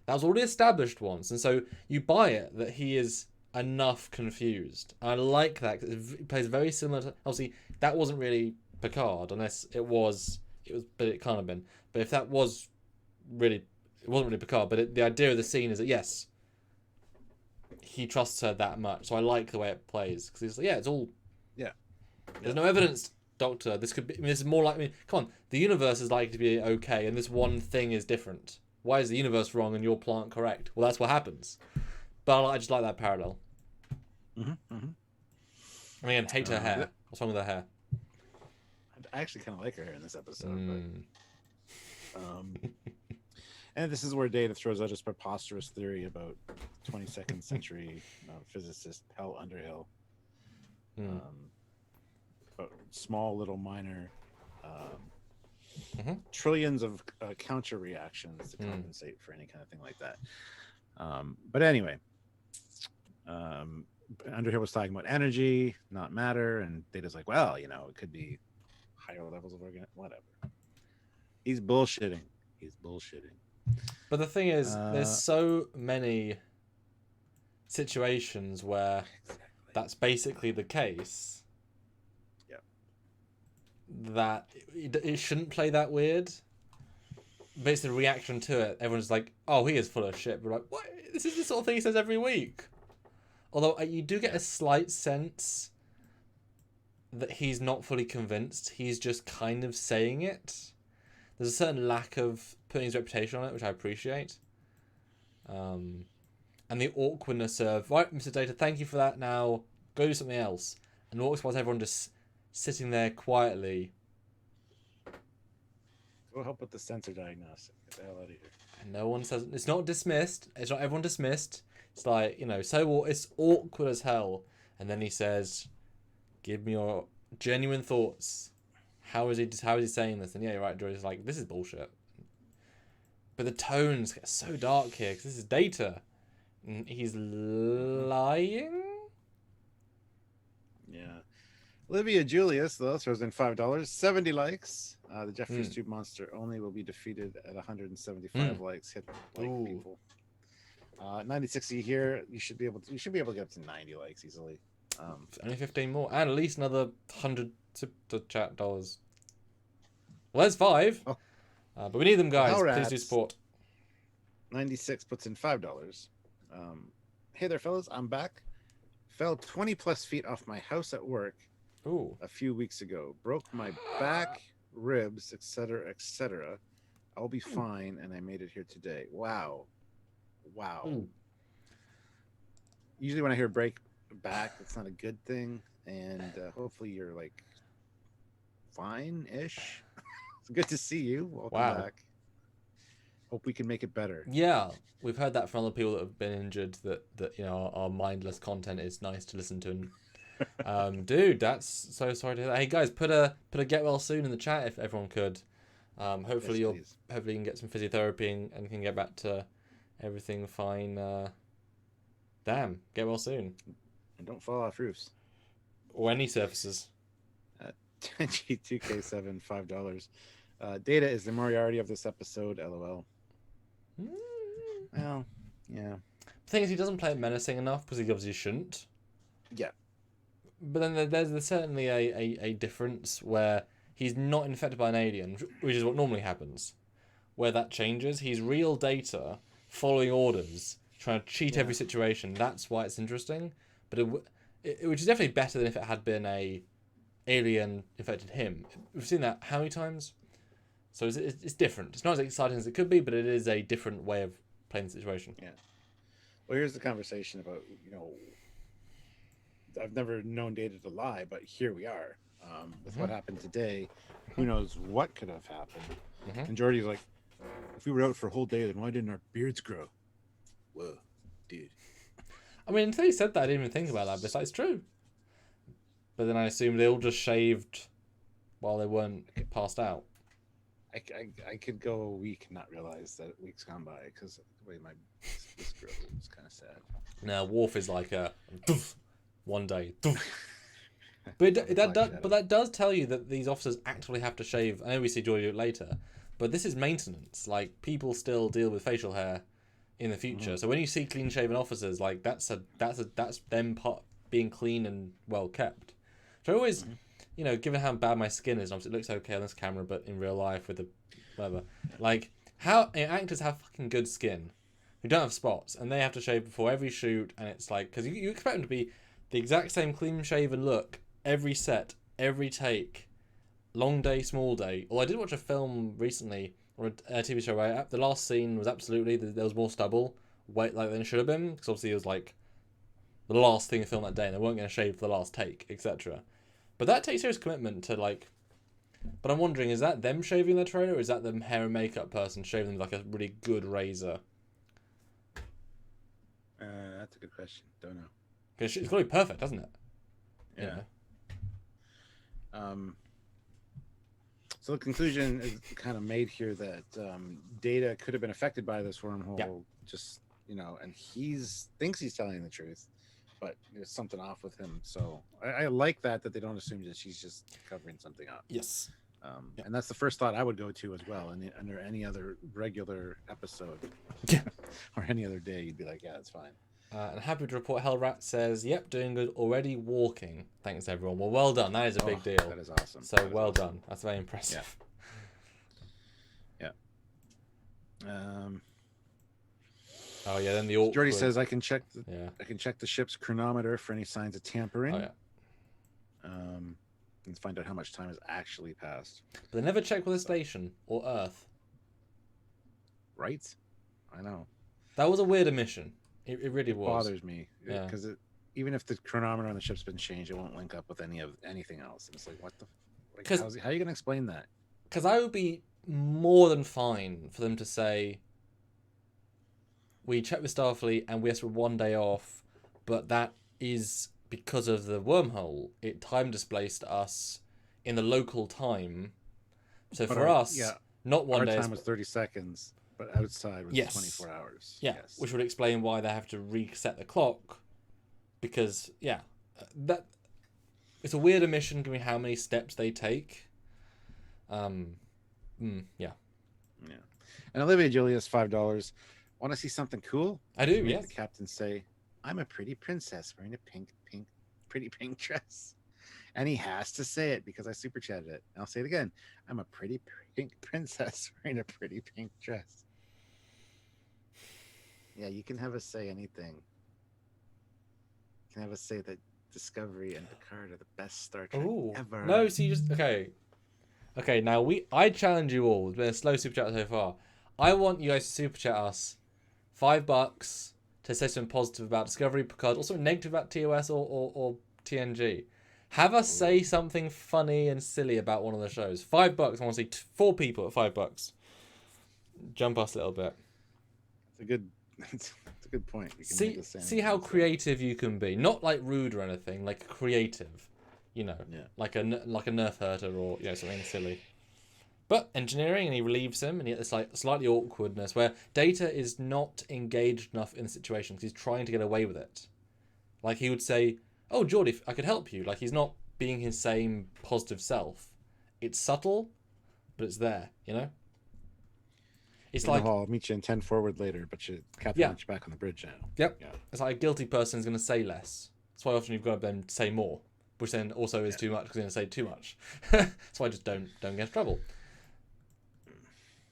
That was already established once, and so you buy it that he is enough confused. I like that because it plays very similar to, obviously that wasn't really Picard, unless it was, but it can't have been. But if that was really, it wasn't really Picard. But the idea of the scene is that yes, he trusts her that much. So I like the way it plays because it's like, it's all. Yeah. There's no evidence, Doctor. This could be. This is more like. Come on. The universe is likely to be okay, and this one thing is different. Why is the universe wrong and your plant correct? Well, that's what happens. But I just like that parallel. Mm-hmm, mm-hmm. And again, hate her hair. What's wrong with her hair? I actually kind of like her hair in this episode. But, and this is where Data throws out his preposterous theory about 22nd century physicist Hal Underhill. About small little minor trillions of counter reactions to compensate for any kind of thing like that. But anyway, Underhill was talking about energy, not matter, and Data's like, well, it could be higher levels of whatever. He's bullshitting. But the thing is, there's so many situations where that's basically the case. Yep. That it shouldn't play that weird. Basically, the reaction to it, everyone's like, "Oh, he is full of shit." We're like, "What? This is the sort of thing he says every week." Although you do get a slight sense that he's not fully convinced. He's just kind of saying it. There's a certain lack of putting his reputation on it, which I appreciate. And the awkwardness of, right, Mr. Data, thank you for that. Now go do something else. And walks past everyone just sitting there quietly. Go help with the sensor diagnostic. Get the hell out of here. And no one says, it's not dismissed. It's not everyone dismissed. It's like, so it's awkward as hell. And then he says, give me your genuine thoughts. How is he saying this? And yeah, you're right, Joy's like, this is bullshit. But the tones get so dark here because this is Data. And he's lying? Yeah. Olivia Julius, though, throws in $5. 70 likes. The Jeffries Tube Monster only will be defeated at 175 likes. Hit like people. 9060 here. You should be able to get up to 90 likes easily. Only 15 more. And at least another 100 super chat dollars. Well, there's 5. Oh. But we need them, guys. Please do support. 96 puts in $5. Hey there, fellas. I'm back. Fell 20 plus feet off my house at work a few weeks ago. Broke my back, ribs, etc., etc. I'll be fine, and I made it here today. Wow. Usually when I hear break back, it's not a good thing, and hopefully you're like fine-ish. It's good to see you. Welcome back. Hope we can make it better. Yeah, we've heard that from other people that have been injured. That our mindless content is nice to listen to. Dude, that's so sorry to hear that. Hey guys, put a get well soon in the chat if everyone could. Hopefully you can get some physiotherapy and can get back to everything fine. Damn, get well soon. And don't fall off roofs. Or any surfaces. TNG 2K7, $5. Data is the Moriarty of this episode, LOL. Well, yeah. The thing is, he doesn't play it menacing enough because he obviously shouldn't. Yeah. But then there's certainly a difference where he's not infected by an alien, which is what normally happens. Where that changes, he's real Data, following orders, trying to cheat every situation. That's why it's interesting. But which is definitely better than if it had been a alien infected him. We've seen that how many times? So it's different. It's not as exciting as it could be, but it is a different way of playing the situation. Yeah. Well, here's the conversation about, I've never known Data to lie, but here we are. With what happened today, who knows what could have happened. And Jordy's like, if we were out for a whole day, then why didn't our beards grow? Whoa, dude. I mean, until you said that, I didn't even think about that, but it's like, it's true. But then I assumed they all just shaved while they weren't passed out. I could go a week and not realize that week's gone by because the way this grows is kind of sad. Now, Worf is like a one day. But that does tell you that these officers actually have to shave. I know we see Joy do it later, but this is maintenance. Like, people still deal with facial hair in the future. So when you see clean shaven officers, like that's them being clean and well kept. So I always, you know, given how bad my skin is, obviously it looks okay on this camera, but in real life with the whatever, like how actors have fucking good skin who don't have spots and they have to shave before every shoot, and it's like, because you expect them to be the exact same clean shaven look every set, every take, long day, small day. Or I did watch a film recently, or a TV show where the last scene was absolutely, there was more stubble than it should have been, because obviously it was like the last thing to film that day and they weren't going to shave for the last take, etc. But that takes serious commitment to like. But I'm wondering, is that them shaving their trailer, or is that the hair and makeup person shaving them like a really good razor? That's a good question. Don't know. Because it's got to be perfect, doesn't it? Yeah. You know? So the conclusion is kind of made here that Data could have been affected by this wormhole, just, you know, and thinks he's telling the truth, but there's something off with him. So I like that they don't assume that she's just covering something up. Yes. And that's the first thought I would go to as well. And under any other regular episode or any other day, you'd be like, yeah, it's fine. And happy to report, Hellrat says, yep, doing good, already walking. Thanks, everyone. Well done. That is a big deal. That is awesome. So well done. That's very impressive. Yeah. Oh yeah, then the awkward... Jordy says I can check the ship's chronometer for any signs of tampering. Oh yeah. And find out how much time has actually passed. But they never check with the station or Earth. Right? I know. That was a weird omission. It really was. Bothers me. Yeah. Because even if the chronometer on the ship's been changed, it won't link up with anything else. And it's like, what the... Like, how are you going to explain that? Because I would be more than fine for them to say, we checked with Starfleet and we asked for 1 day off, but that is because of the wormhole. It time displaced us in the local time. So but for us, not 1 day. Our time was 30 seconds, but outside was 24 hours. Yeah, yes. Which would explain why they have to reset the clock. Because, that it's a weird omission given how many steps they take. Yeah. And Olivia Julius, $5. Want to see something cool? I do, yes. The captain say, I'm a pretty princess wearing a pretty pink dress. And he has to say it because I super chatted it. And I'll say it again. I'm a pretty pink princess wearing a pretty pink dress. Yeah, you can have us say anything. You can have us say that Discovery and Picard are the best Star Trek ever. No, so you just... Okay, now I challenge you all. It's been a slow super chat so far. I want you guys to super chat us $5 to say something positive about Discovery, Picard, also negative about TOS or TNG. Have us say something funny and silly about one of the shows. $5. I want to see 4 people at $5. Jump us a little bit. It's a good point. You can see how creative you can be. Not like rude or anything, like creative. You know, like a nerf herder or something silly. But engineering, and he relieves him, and it's like slightly awkwardness where Data is not engaged enough in the situation because he's trying to get away with it. Like he would say, "Oh, Geordie, I could help you." Like he's not being his same positive self. It's subtle, but it's there. You know. It's like I'll meet you in 10 forward later, but Captain wants you back on the bridge now. Yep. Yeah. It's like a guilty person is going to say less. That's why often you've got to then say more, which then also is too much because they're going to say too much. That's why I just don't get into trouble.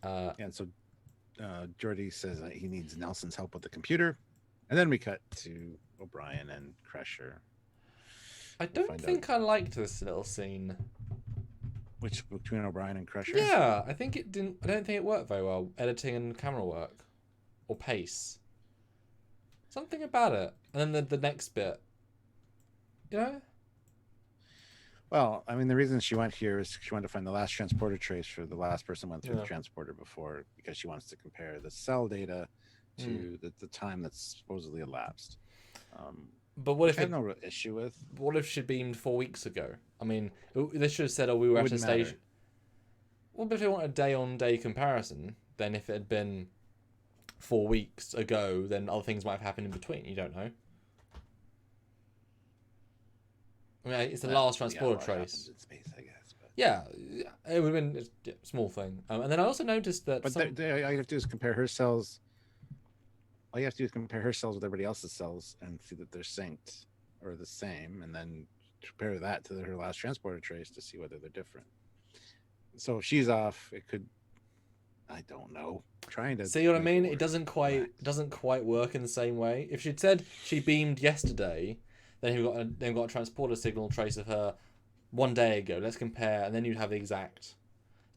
And so Geordie says he needs Nelson's help with the computer, and then we cut to O'Brien and Crusher. I don't think I liked this little scene. Which between O'Brien and Crusher? Yeah, I think it didn't. I don't think it worked very well. Editing and camera work, or pace. Something about it, and then the next bit. You know. Well, I mean, the reason she went here is she wanted to find the last transporter trace for the last person went through the transporter before, because she wants to compare the cell data to the time that's supposedly elapsed. But what if I have no real issue with? What if she beamed 4 weeks ago? I mean, they should have said, "Oh, we were at a stage." Matter. Well, but if they want a day-on-day comparison, then if it had been 4 weeks ago, then other things might have happened in between. You don't know. I mean, it's the last transporter trace. In space, I guess. But... Yeah, it would have been a small thing. And then I also noticed that. But all you have to do is compare her cells. All you have to do is compare her cells with everybody else's cells and see that they're synced or the same, and then compare that to her last transporter trace to see whether they're different. So if she's off, it could. I don't know. Trying to see what I mean. It doesn't quite work in the same way. If she'd said she beamed yesterday, then we've got a transporter signal trace of her 1 day ago. Let's compare, and then you'd have the exact.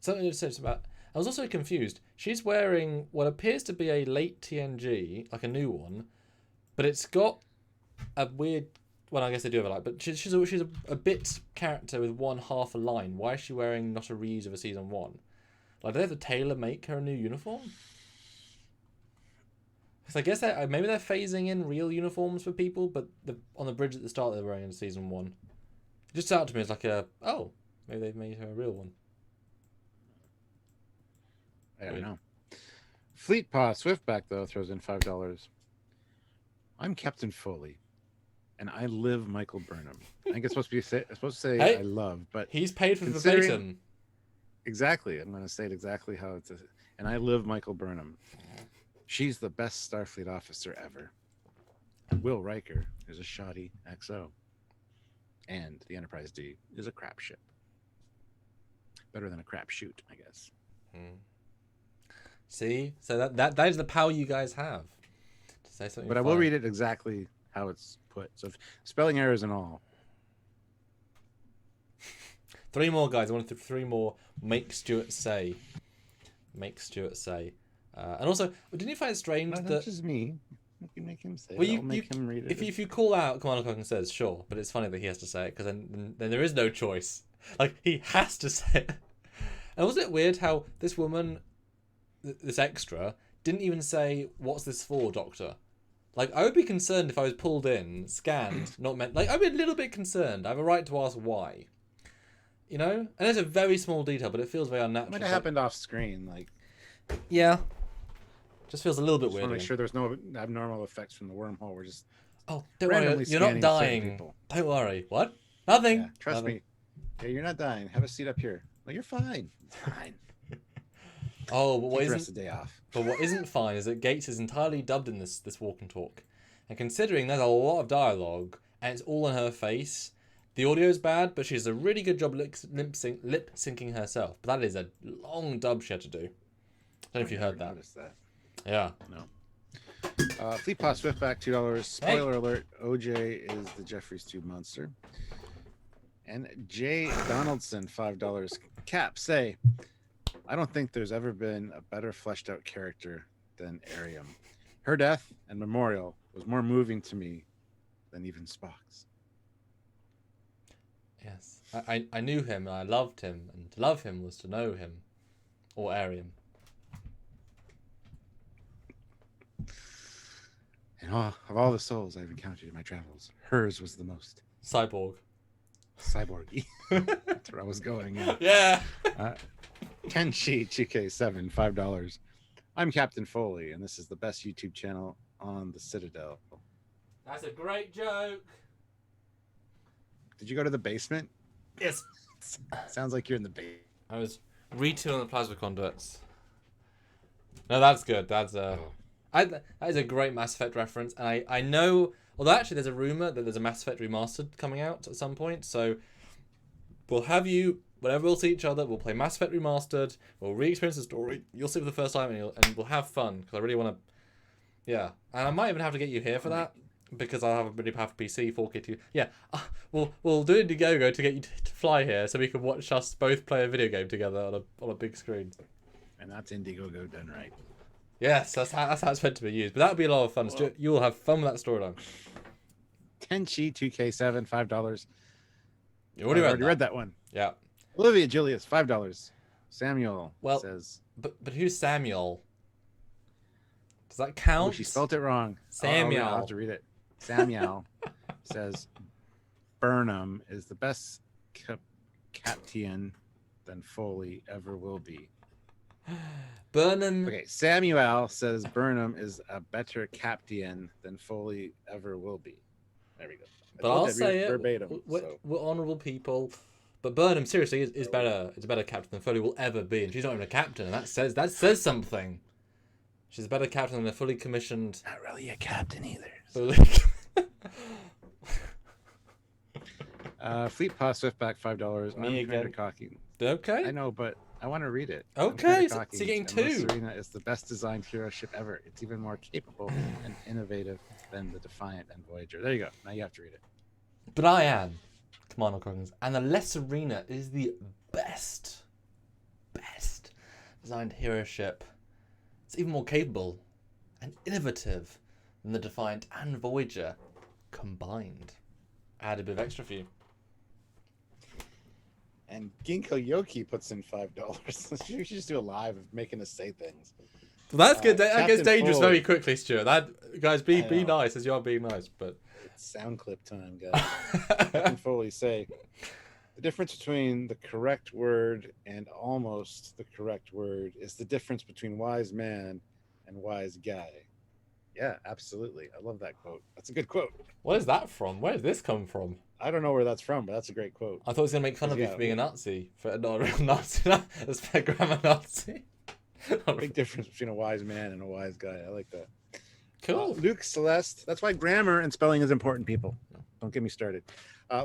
Something that says about. I was also confused. She's wearing what appears to be a late TNG, like a new one, but it's got a weird. Well, I guess they do have a line, but she's a bit character with one half a line. Why is she wearing not a reuse of a season 1? Like, do they have to tailor make her a new uniform? Because I guess maybe they're phasing in real uniforms for people, but on the bridge at the start they're wearing in season 1. It just sounded to me as like maybe they've made her a real one. I don't know. Fleet Paw Swiftback though throws in $5. I'm Captain Foley, and I live Michael Burnham. I think it's supposed to say hey, I love, but he's paid for verbatim. Exactly, I'm going to say it exactly how it's. And I live Michael Burnham. She's the best Starfleet officer ever. Will Riker is a shoddy XO, and the Enterprise D is a crap ship. Better than a crap shoot, I guess. See, so that is the power you guys have to say something. But I will read it exactly how it's put. So spelling errors and all. 3 more, guys. I wanted 3 more. Make Stuart say. Make Stuart say. And also, didn't you find it strange that... That's just me. You can make him say it. I'll make him read it. If you call out Commander Clock and says, sure, but it's funny that he has to say it, because then there is no choice. Like, he has to say it. And wasn't it weird how this woman, this extra, didn't even say, what's this for, Doctor? Like, I would be concerned if I was pulled in, scanned, not meant... Like, I'd be a little bit concerned. I have a right to ask why. You know? And it's a very small detail, but it feels very unnatural. It might have happened off screen, like... Yeah. Just feels a little bit weird. I want to make sure there's no abnormal effects from the wormhole. We're just... Oh, don't worry. You're not dying. Don't worry. What? Nothing. Yeah, trust me. Yeah, you're not dying. Have a seat up here. Well, you're fine. It's fine. Oh, but what isn't... the rest of the day off. But what isn't fine is that Gates is entirely dubbed in this walk and talk. And considering there's a lot of dialogue, and it's all in her face... The audio's bad, but she does a really good job lip syncing herself. But that is a long dub she had to do. I don't know if you heard that. That. Yeah. No. Fleet Paw Swiftback, $2. Spoiler alert, OJ is the Jeffries Tube monster. And Jay Donaldson, $5. Cap, say, I don't think there's ever been a better fleshed out character than Ariam. Her death and memorial was more moving to me than even Spock's. Yes. I knew him and I loved him, and to love him was to know him. Or Ariam. And of all the souls I've encountered in my travels, hers was the most cyborgy. That's where I was going. Yeah. Tenchi 2K7, $5. I'm Captain Foley, and this is the best YouTube channel on the Citadel. That's a great joke. Did you go to the basement? Yes. Sounds like you're in the basement. I was retooling the plasma conduits. No, that's good. That is a great Mass Effect reference, and I know. Although actually, there's a rumor that there's a Mass Effect remastered coming out at some point. So we'll have you whenever we'll see each other. We'll play Mass Effect remastered. We'll re-experience the story. You'll see it for the first time, and we'll have fun because I really want to. Yeah, and I might even have to get you here for that. Because I'll have a really powerful PC, 4K too. Yeah, we'll do Indiegogo to get you to fly here, so we can watch us both play a video game together on a big screen. And that's Indiegogo done right. Yes, that's how it's meant to be used. But that'll be a lot of fun. Stuart, you will have fun with that storyline. Tenchi 2K7, $5. You already read that one. Yeah. Olivia Julius, $5. Samuel says. But who's Samuel? Does that count? Oh, she spelled it wrong. Samuel. I'll have to read it. Samuel says Burnham is the best captain than Foley ever will be. Burnham. Okay, Samuel says Burnham is a better captain than Foley ever will be. There we go. But I'll say it verbatim. We're honourable people. But Burnham seriously is better. It's a better captain than Foley will ever be, and she's not even a captain, and that says something. She's a better captain than a fully commissioned. Not really a captain either. Fleet Pass Swiftback $5. Me I'm again. cocky. Okay. I know, but I want to read it. Okay, so you're getting two. Serena is the best designed hero ship ever. It's even more capable and innovative than the Defiant and Voyager. There you go. Now you have to read it. But I am Commander Coggins, and the Less Serena is the best designed hero ship. It's even more capable and innovative than the Defiant and Voyager combined. I had a bit of extra for you. And Ginkgo Yoki puts in $5. You should just do a live of making us say things. Well, that's good. That gets dangerous Foley. very quickly, Stuart. Guys, be nice as you are being nice. But it's sound clip time, guys. Captain Foley say the difference between the correct word and almost the correct word is the difference between wise man and wise guy. Yeah, absolutely. I love that quote. That's a good quote. What is that from? Where did this come from? I don't know where that's from, but that's a great quote. I thought it was going to make fun of you for being a Nazi. For not a real Nazi. It's a grammar Nazi. Big difference between a wise man and a wise guy. I like that. Cool. Luke Celeste. That's why grammar and spelling is important, people. Don't get me started.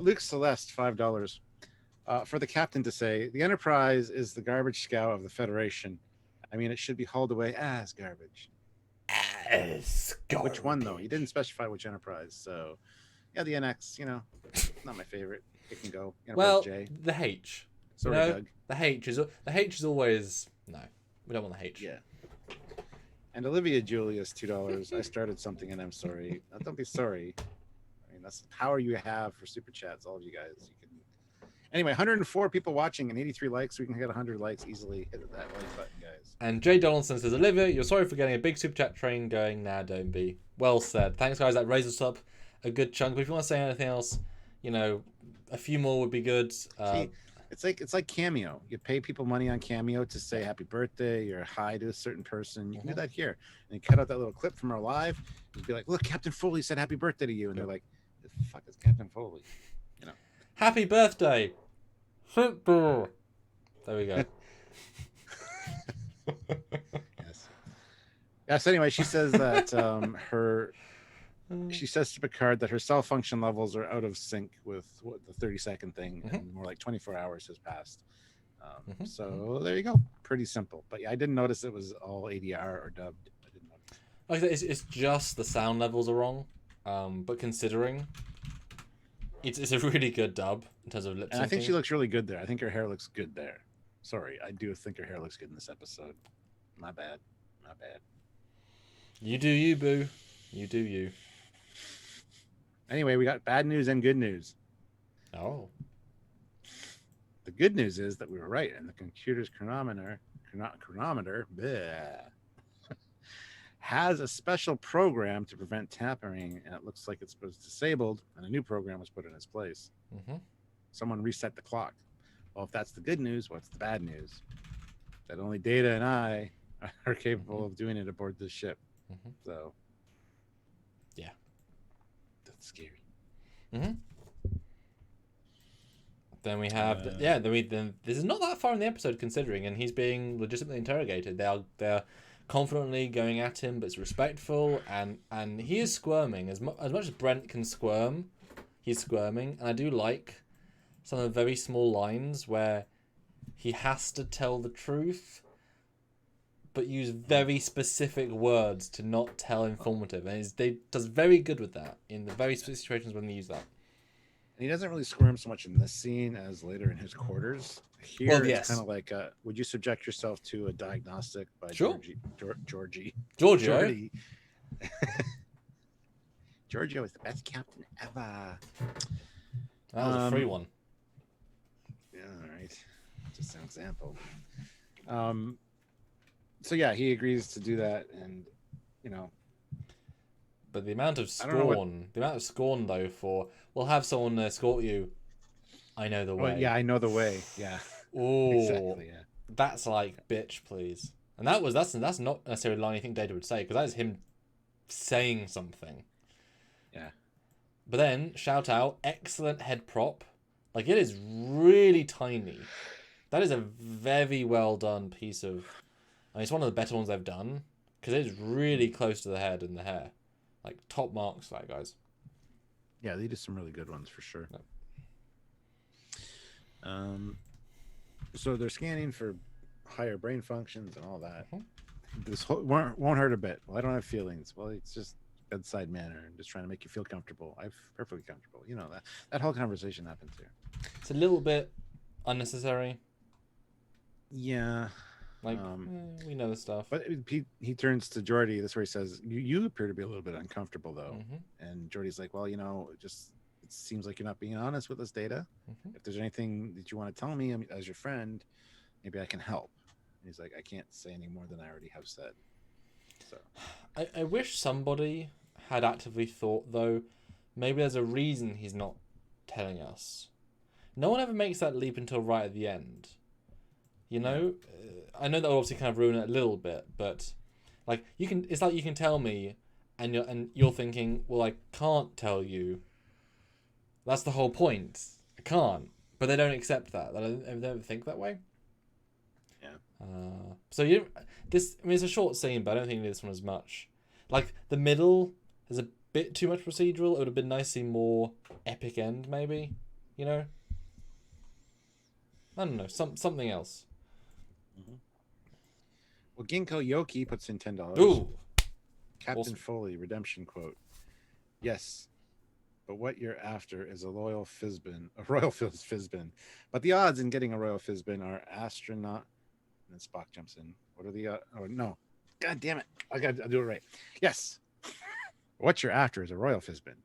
Luke Celeste, $5. For the captain to say, the Enterprise is the garbage scow of the Federation. I mean, it should be hauled away as garbage. As garbage. Which one, though? He didn't specify which Enterprise. So, yeah, the NX, not my favorite. It can go. Well, J. the H. Sorry, Doug. The H is always... No, we don't want the H. Yeah. And Olivia Julius, $2. I started something and I'm sorry. Don't be sorry. I mean, that's the power you have for super chats, all of you guys. You can. Anyway, 104 people watching and 83 likes. We can get 100 likes easily. Hit that like button, guys. And Jay Donaldson says, Olivia, you're sorry for getting a big super chat train going. Nah, don't be. Well said. Thanks, guys. That raises us up a good chunk. But if you want to say anything else, a few more would be good. See, it's like Cameo. You pay people money on Cameo to say happy birthday or hi to a certain person. You can do that here. And you cut out that little clip from our live and be like, look, Captain Foley said happy birthday to you. And they're like, the fuck is Captain Foley? Happy birthday. Football. There we go. Yes. Anyway, she says that she says to Picard that her cell function levels are out of sync with the 30-second thing, and more like 24 hours has passed. So there you go. Pretty simple. But yeah, I didn't notice it was all ADR or dubbed. I didn't notice. Like I said, it's just the sound levels are wrong. But considering it's a really good dub in terms of lip syncing. And I think she looks really good there. I think her hair looks good there. Sorry, I do think her hair looks good in this episode. My bad. You do you, boo. You do you. Anyway, we got bad news and good news. Oh. The good news is that we were right, and the computer's chronometer bleh, has a special program to prevent tampering, and it looks like it's disabled, and a new program was put in its place. Someone reset the clock. Well, if that's the good news, what's the bad news? That only Data and I are capable of doing it aboard this ship. So, yeah, that's scary. Then we have then this is not that far in the episode considering, and he's being legitimately interrogated. They're confidently going at him, but it's respectful, and he is squirming as much as Brent can squirm. He's squirming, and I do like some of the very small lines where he has to tell the truth, but use very specific words to not tell informative, and they does very good with that in the very specific situations when they use that. And he doesn't really squirm so much in this scene as later in his quarters. Here, it's kind of like, would you subject yourself to a diagnostic by Georgie? Giorgio is the best captain ever. That was a free one. Yeah, all right. Just an example. So yeah, he agrees to do that, and But the amount of I don't know what. scorn though for we'll have someone escort you. I know the Oh way. yeah, I know the way. Yeah, Oh, exactly. Yeah. that's like bitch, please. And that's not necessarily a line I think Data would say because that is him saying something. Yeah. But then shout out, excellent head prop. Like it is really tiny. That is a very well done piece of. I mean, it's one of the better ones they've done because it is really close to the head and the hair. Like top marks, that guys. Yeah, they do some really good ones for sure. Yep. So they're scanning for higher brain functions and all that. Mm-hmm. This won't hurt a bit. Well, I don't have feelings. Well, it's just bedside manner and just trying to make you feel comfortable. I'm perfectly comfortable. You know that whole conversation happens here. It's a little bit unnecessary. Yeah. Like we know the stuff. But he turns to Geordi. That's where he says, "You appear to be a little bit uncomfortable, though." Mm-hmm. And Geordi's like, "Well, it seems like you're not being honest with us, Data. Mm-hmm. If there's anything that you want to tell me as your friend, maybe I can help." And he's like, "I can't say any more than I already have said." So I wish somebody had actively thought though. Maybe there's a reason he's not telling us. No one ever makes that leap until right at the end. You know, I know that will obviously kind of ruin it a little bit, but like it's like you can tell me, and you're thinking, well, I can't tell you. That's the whole point. I can't, but they don't accept that. They don't think that way. Yeah. So it's a short scene, but I don't think this one as much. Like the middle is a bit too much procedural. It would have been nice to see more epic end, maybe. You know. I don't know, something else. Mm-hmm. Well, Ginkgo Yoki puts in $10. Ooh, Captain awesome. Foley redemption quote. Yes, but what you're after is a royal Fizbin. But the odds in getting a royal Fizbin are astronaut. And then Spock jumps in. What are the? Oh no! God damn it! I'll do it right. Yes. What you're after is a royal Fizbin,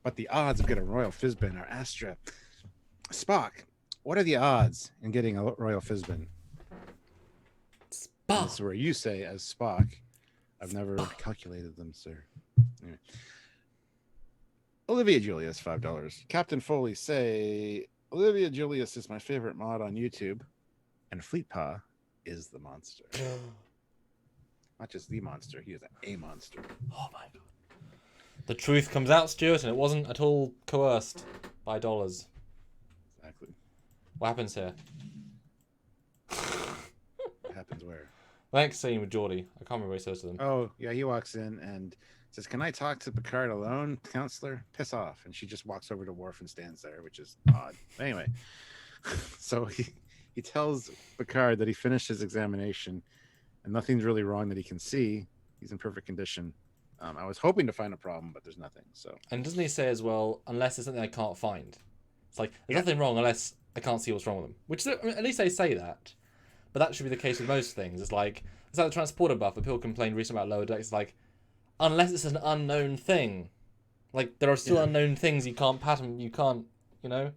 but the odds of getting a royal Fizbin are astra. Spock. What are the odds in getting a royal Fizbin? This is where you say, as Spock, I've never calculated them, sir. Anyway. Olivia Julius, $5. Captain Foley say, Olivia Julius is my favorite mod on YouTube, and Fleetpaw is the monster. Not just the monster, he is a monster. Oh my god. The truth comes out, Stuart, and it wasn't at all coerced by dollars. Exactly. What happens here? What happens where? Next scene with Geordi. I can't remember what he says to them. Oh, yeah, he walks in and says, "Can I talk to Picard alone, counselor? Piss off." And she just walks over to Worf and stands there, which is odd. Anyway, so he tells Picard that he finished his examination and nothing's really wrong that he can see. He's in perfect condition. I was hoping to find a problem, but there's nothing. So, and doesn't he say as well, unless there's something I can't find? It's like, there's nothing wrong unless I can't see what's wrong with them. Which, I mean, at least they say that. But that should be the case with most things. It's like the transporter buff that people complained recently about lower decks. It's like, unless it's an unknown thing. Like, there are still unknown things you can't pattern, you can't, you know?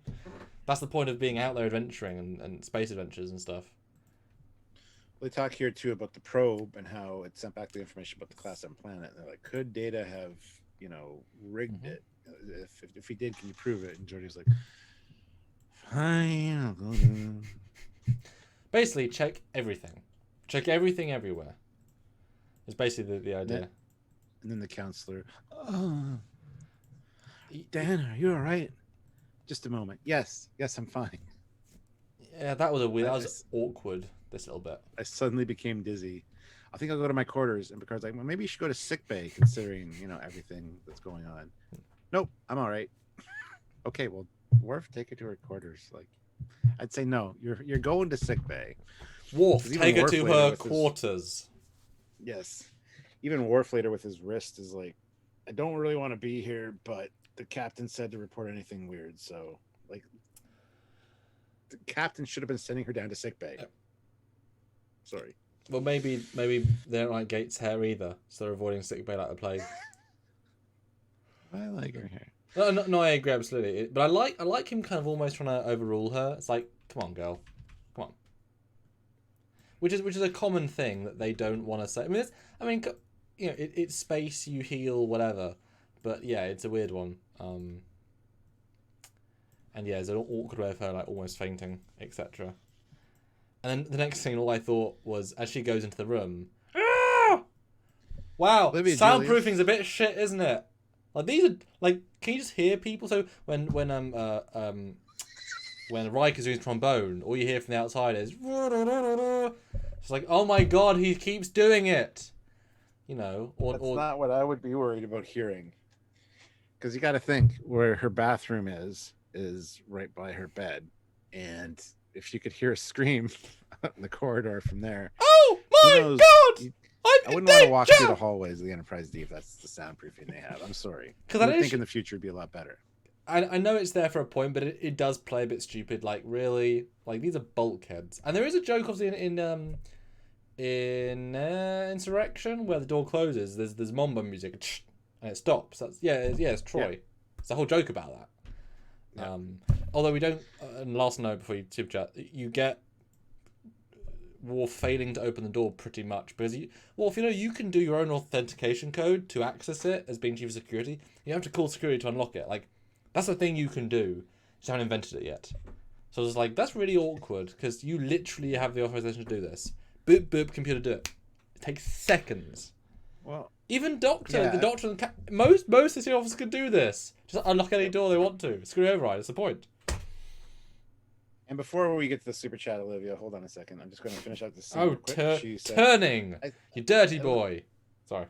That's the point of being out there adventuring and space adventures and stuff. they talk here too about the probe and how it sent back the information about the Class 7 planet. And they're like, could Data have, rigged it? If he did, can you prove it? And Geordi's like, fine, I'll go down. Basically, check everything. Check everything everywhere. It's basically the idea. And then the counselor, oh, Dan, are you all right? Just a moment. Yes, I'm fine. Yeah, that was that was awkward, this little bit. I suddenly became dizzy. I think I'll go to my quarters. And Picard's like, well, maybe you should go to sickbay, considering, everything that's going on. Nope, I'm all right. Okay, well, Worf, take her to her quarters. Like, I'd say no. You're going to sickbay. Worf, take her to her quarters. Yes. Even Worf later with his wrist is like, I don't really want to be here, but the captain said to report anything weird. So, like, the captain should have been sending her down to sickbay. Yep. Sorry. Well, maybe they don't like Gates' hair either, so they're avoiding sickbay like the plague. I like her hair. No, I agree absolutely. But I like him kind of almost trying to overrule her. It's like, come on, girl, come on. Which is a common thing that they don't want to say. I mean, it's space, you heal, whatever. But yeah, it's a weird one. And yeah, there's an awkward way of her like almost fainting, etc. And then the next thing, all I thought was as she goes into the room. Ah! Wow, Olivia soundproofing's Julius. a bit shit, isn't it? Like these are like, can you just hear people? So when Riker's doing his trombone, all you hear from the outside is it's like, oh my god, he keeps doing it. You know, That's not what I would be worried about hearing. Because you got to think where her bathroom is right by her bed, and if you could hear a scream in the corridor from there, oh my god, I wouldn't want to walk through the hallways of the Enterprise D if that's the soundproofing they have. I'm sorry. Because I think in the future it'd be a lot better. I know it's there for a point, but it does play a bit stupid. Like really, like these are bulkheads, and there is a joke obviously in Insurrection where the door closes. There's Mambo music and it stops. That's it's Troy. Yeah. It's a whole joke about that. Yeah. Although we don't. And last note before you super chat, you get Worf failing to open the door pretty much because you can do your own authentication code to access it as being chief of security. You have to call security to unlock it. Like that's the thing you can do. Just haven't invented it yet. So I was like, that's really awkward because you literally have the authorization to do this. Boop boop, computer, do it. It takes seconds. Well, even the doctor, and most of the officers can do this. Just unlock any door they want to. Screw override. That's the point. And before we get to the super chat, Olivia, hold on a second. I'm just going to finish out this scene. Oh, turning! You dirty boy. Sorry.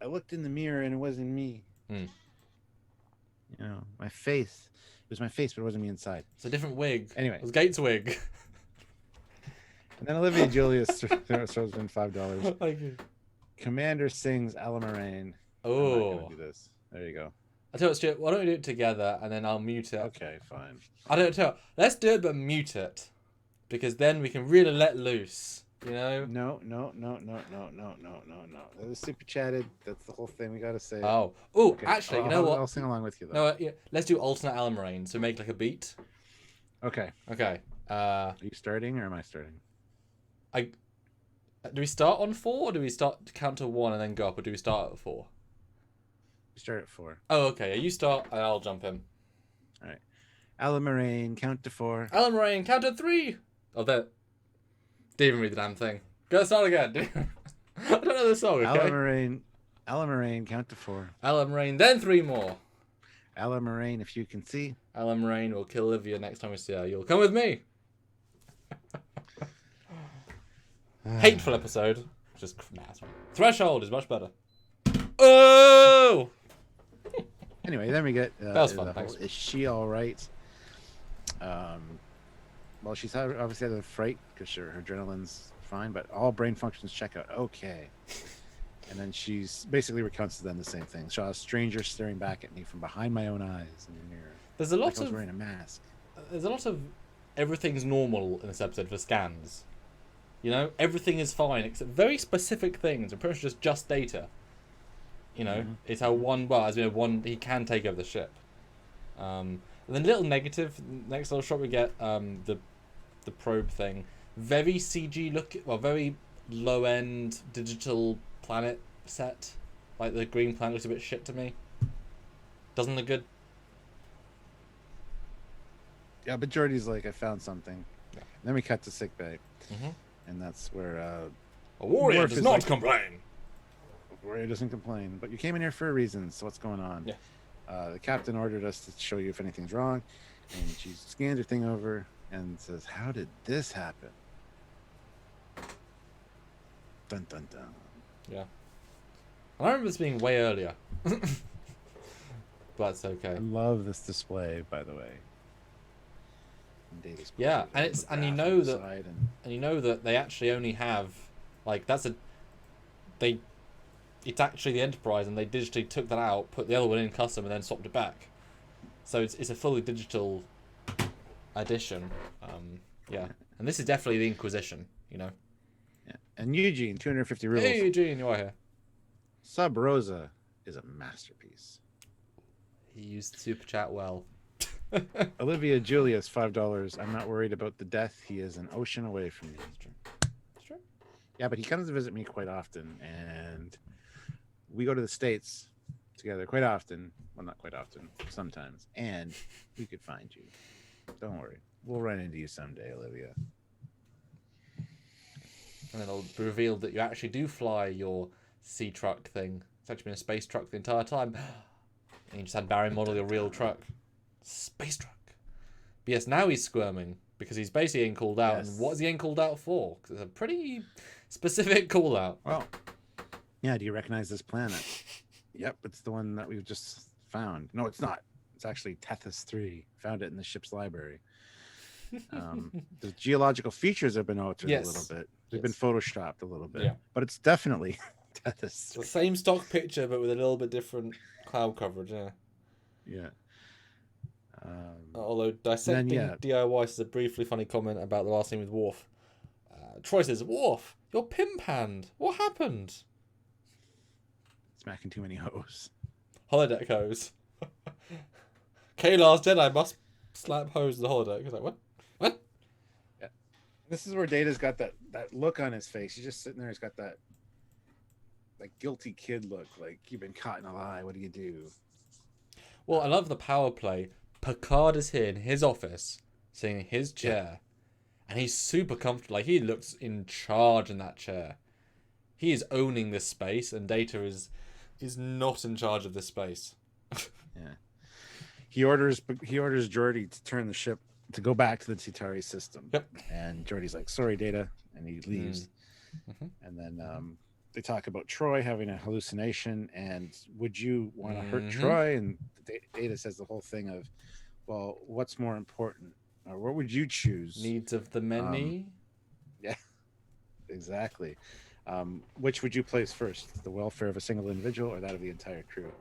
I looked in the mirror and it wasn't me. Mm. You know, my face. It was my face, but it wasn't me inside. It's a different wig. Anyway. It was Gates' wig. And then Olivia Julius throws in $5. Thank you. Commander sings Alamarain. Oh. I'm not gonna do this. There you go. I tell you what, Stuart, why don't we do it together and then I'll mute it? Okay, fine. I don't know. Let's do it, but mute it. Because then we can really let loose. You know? No. That was super chatted. That's the whole thing we gotta say. Oh. Okay. Actually, you know what? I'll sing along with you though. No, yeah. Let's do alternate Alamarain. So make like a beat. Okay. Are you starting or am I starting? Do we start on 4 or do we start count to 1 and then go up, or do we start at 4? We start at 4. Oh, okay. You start and I'll jump in. All right. Alamarain, count to 4. Alamarain, count to 3. Oh, that. Didn't even read the damn thing. Go start again. I don't know the song. Okay. Alamarain, count to 4. Alamarain, then 3 more. Alamarain, if you can see. Alamarain will kill Olivia next time we see her. You'll come with me. Hateful episode. Just Threshold is much better. Oh! Anyway, then we get that was fun. Thanks. Is she all right? Well, she's obviously had a fright because her adrenaline's fine, but all brain functions check out okay. And then she's basically recounts to them the same thing. Saw a stranger staring back at me from behind my own eyes in the mirror. There's a lot I was wearing a mask. There's a lot of everything's normal in this episode for scans. You know, everything is fine except very specific things. And pretty much just data. You know, it's how he can take over the ship. And then little negative. Next little shot we get the probe thing. Very CG very low end digital planet set. Like the green planet looks a bit shit to me. Doesn't look good. Yeah, but Geordi's like, I found something. Yeah. And then we cut to sickbay. Mm-hmm. And that's where a warrior does not complain. A warrior doesn't complain. But you came in here for a reason, so what's going on? Yeah. The captain ordered us to show you if anything's wrong. And she scans her thing over and says, how did this happen? Dun dun dun. Yeah. I remember this being way earlier. But it's okay. I love this display, by the way. Yeah, and you know that they actually only have it's actually the Enterprise, and they digitally took that out, put the other one in custom, and then swapped it back. So it's a fully digital edition. Yeah, and this is definitely the Inquisition, you know. Yeah, and Eugene, 250 rubles. Hey Eugene, you are here. Sub Rosa is a masterpiece. He used super chat well. Olivia Julius, $5. I'm not worried about the death. He is an ocean away from me. It's true. Yeah, but he comes to visit me quite often, and we go to the States, together quite often. Well, not quite often, sometimes. And we could find you. Don't worry. We'll run into you someday, Olivia. And then it'll be revealed that you actually do fly your sea truck thing. It's actually been a space truck the entire time. And you just had Barry model your real truck. Space truck. But yes, now he's squirming because he's basically getting called out. Yes. And what is he getting called out for? Because it's a pretty specific call out. Well, yeah, do you recognize this planet? Yep, it's the one that we've just found. No, it's not. It's actually Tethys 3. Found it in the ship's library. The geological features have been altered a little bit. They've been photoshopped a little bit. Yeah. But it's definitely Tethys 3. The same stock picture, but with a little bit different cloud coverage, yeah. Yeah. Although dissecting DIY is a briefly funny comment about the last scene with Worf. Troy says, "Worf, your pimp hand. What happened?" Smacking too many hoes. Holodeck hose. Kaylar's Jedi must slap hose in the holodeck. He's like, what? What? Yeah. This is where Data's got that look on his face. He's just sitting there. He's got that like guilty kid look. Like, you've been caught in a lie. What do you do? Well, I love the power play. Picard is here in his office, sitting in his chair, and he's super comfortable. Like, he looks in charge in that chair. He is owning this space, and Data is not in charge of this space. Yeah. He orders Geordi to turn the ship to go back to the Titari system. Yep. And Geordi's like, "Sorry, Data," and he leaves. Mm-hmm. And then they talk about Troy having a hallucination, and would you want to hurt Troy? And Data says the whole thing of, well, what's more important, or what would you choose? Needs of the many. Yeah, exactly. Which would you place first, the welfare of a single individual or that of the entire crew?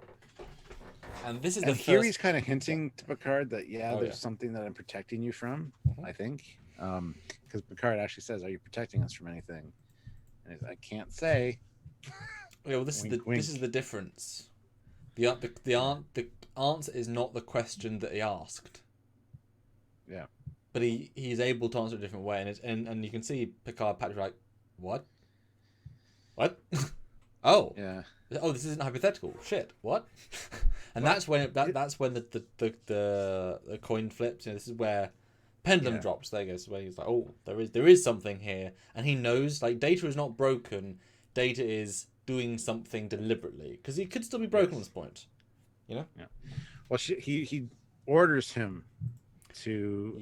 And this is here he's kind of hinting to Picard that there's something that I'm protecting you from. I think, because Picard actually says, "Are you protecting us from anything?" And he's, "I can't say." Yeah, well, this is the difference. The answer is not the question that he asked. Yeah, but he's able to answer a different way, and you can see Picard Patrick like, what? Oh yeah. Oh, this isn't hypothetical. Shit, what? And that's when that's when the coin flips. You know, this is where pendulum drops. There goes where he's like, oh, there is something here, and he knows like Data is not broken. Data is doing something deliberately because he could still be broken at this point. You know. Yeah. Well, he orders him to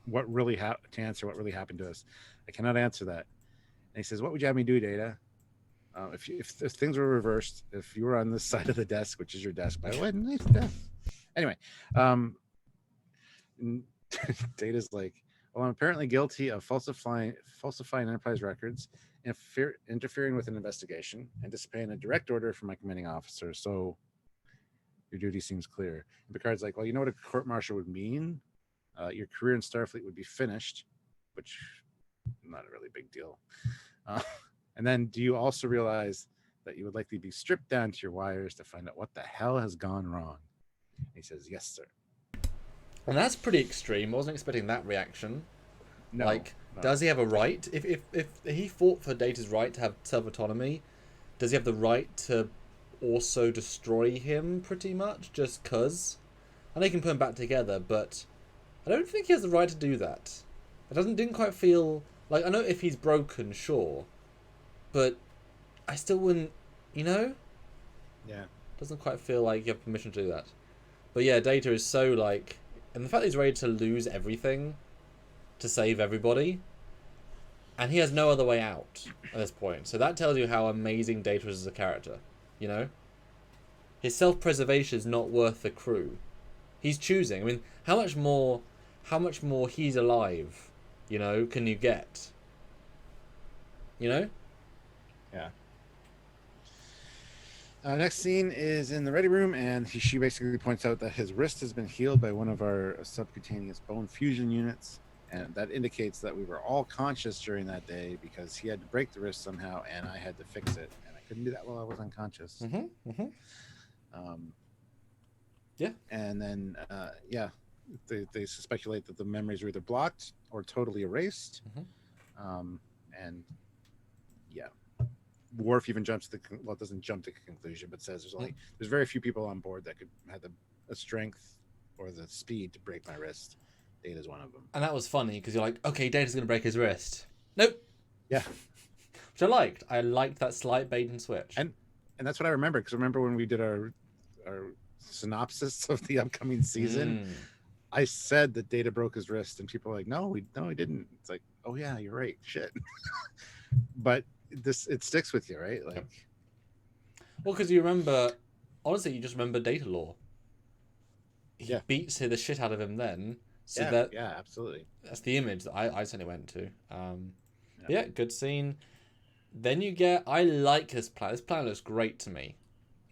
what really to answer what really happened to us. I cannot answer that. And he says, "What would you have me do, Data? If things were reversed, if you were on this side of the desk, which is your desk, by the way, nice desk." Anyway, Data's like, "Well, I'm apparently guilty of falsifying Enterprise records, interfering with an investigation, and disobeying a direct order from my commanding officer. So your duty seems clear." And Picard's like, "Well, you know what a court-martial would mean? Your career in Starfleet would be finished," which not a really big deal. And then, do you also realize that you would likely be stripped down to your wires to find out what the hell has gone wrong? And he says, "Yes, sir." And that's pretty extreme. I wasn't expecting that reaction. No, like, no. Does he have a right? If he fought for Data's right to have self-autonomy, does he have the right to also destroy him, pretty much, just because? I know he can put him back together, but I don't think he has the right to do that. It didn't quite feel... Like, I know if he's broken, sure, but I still wouldn't, you know? Yeah. Doesn't quite feel like you have permission to do that. But yeah, Data is so, like... And the fact that he's ready to lose everything to save everybody, and he has no other way out at this point. So that tells you how amazing Data is as a character, you know? His self-preservation is not worth the crew. He's choosing. I mean, how much more he's alive, you know, can you get? You know? Yeah. Next scene is in the ready room, and she basically points out that his wrist has been healed by one of our subcutaneous bone fusion units, and that indicates that we were all conscious during that day because he had to break the wrist somehow, and I had to fix it, and I couldn't do that while I was unconscious. Yeah. And then, they speculate that the memories were either blocked or totally erased. And yeah. Worf even jumps to well, it doesn't jump to a conclusion, but says there's very few people on board that could have the strength or the speed to break my wrist. Data's one of them. And that was funny because you're like, okay, Data's going to break his wrist. Nope. Yeah. Which I liked. I liked that slight bait and switch. And that's what I remember, because remember when we did our synopsis of the upcoming season, I said that Data broke his wrist, and people were like, no, he didn't. It's like, oh yeah, you're right. Shit. But it sticks with you, right? Like, well, because you remember, honestly, you just remember Data lore. He beats the shit out of him then. So yeah, absolutely. That's the image that I certainly went to. Yeah, good scene. Then you get, I like this planet. This planet looks great to me.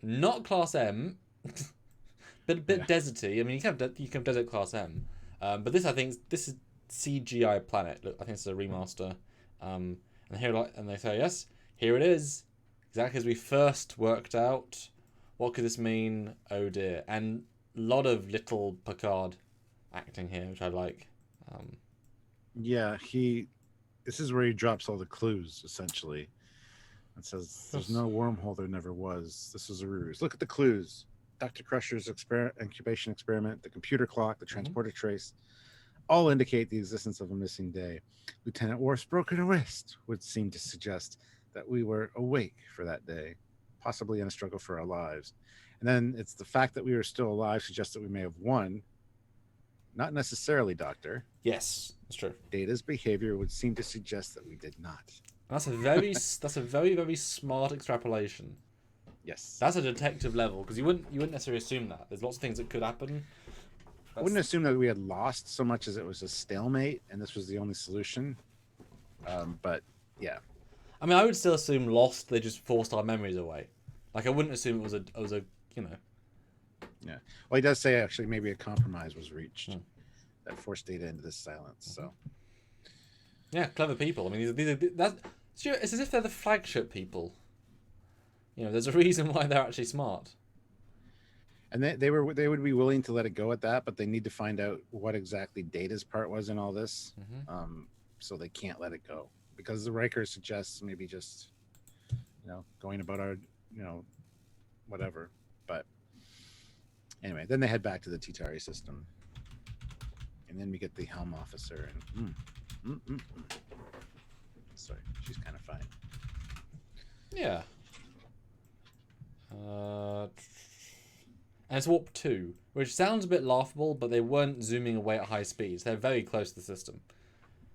Not Class M, but a bit deserty. I mean, you can have Desert Class M, but this, I think, this is CGI planet. Look, I think it's a remaster. And they say, yes, here it is, exactly as we first worked out. What could this mean? Oh dear. And a lot of little Picard acting here, which I like. This is where he drops all the clues, essentially. It says, there's no wormhole, there never was. This is a ruse. Look at the clues. Dr. Crusher's incubation experiment, the computer clock, the transporter trace, all indicate the existence of a missing day. Lieutenant Worf's broken wrist would seem to suggest that we were awake for that day, possibly in a struggle for our lives. And then it's the fact that we were still alive suggests that we may have won. Not necessarily, Doctor. Yes, that's true. Data's behavior would seem to suggest that we did not. That's a very very smart extrapolation. Yes, that's a detective level, because you wouldn't necessarily assume that. There's lots of things that could happen. I wouldn't assume that we had lost so much as it was a stalemate and this was the only solution. But yeah, I mean, I would still assume lost. They just forced our memories away. Like, I wouldn't assume it was a you know. Yeah. Well, he does say actually maybe a compromise was reached that forced Data into this silence. So. Yeah, clever people. I mean, it's as if they're the flagship people. You know, there's a reason why they're actually smart. And they would be willing to let it go at that, but they need to find out what exactly Data's part was in all this. So they can't let it go, because the Riker suggests maybe just, going about our, whatever. But anyway, then they head back to the Titari system, and then we get the helm officer and sorry, she's kind of fine. Yeah. And it's warp 2, which sounds a bit laughable, but they weren't zooming away at high speeds. They're very close to the system.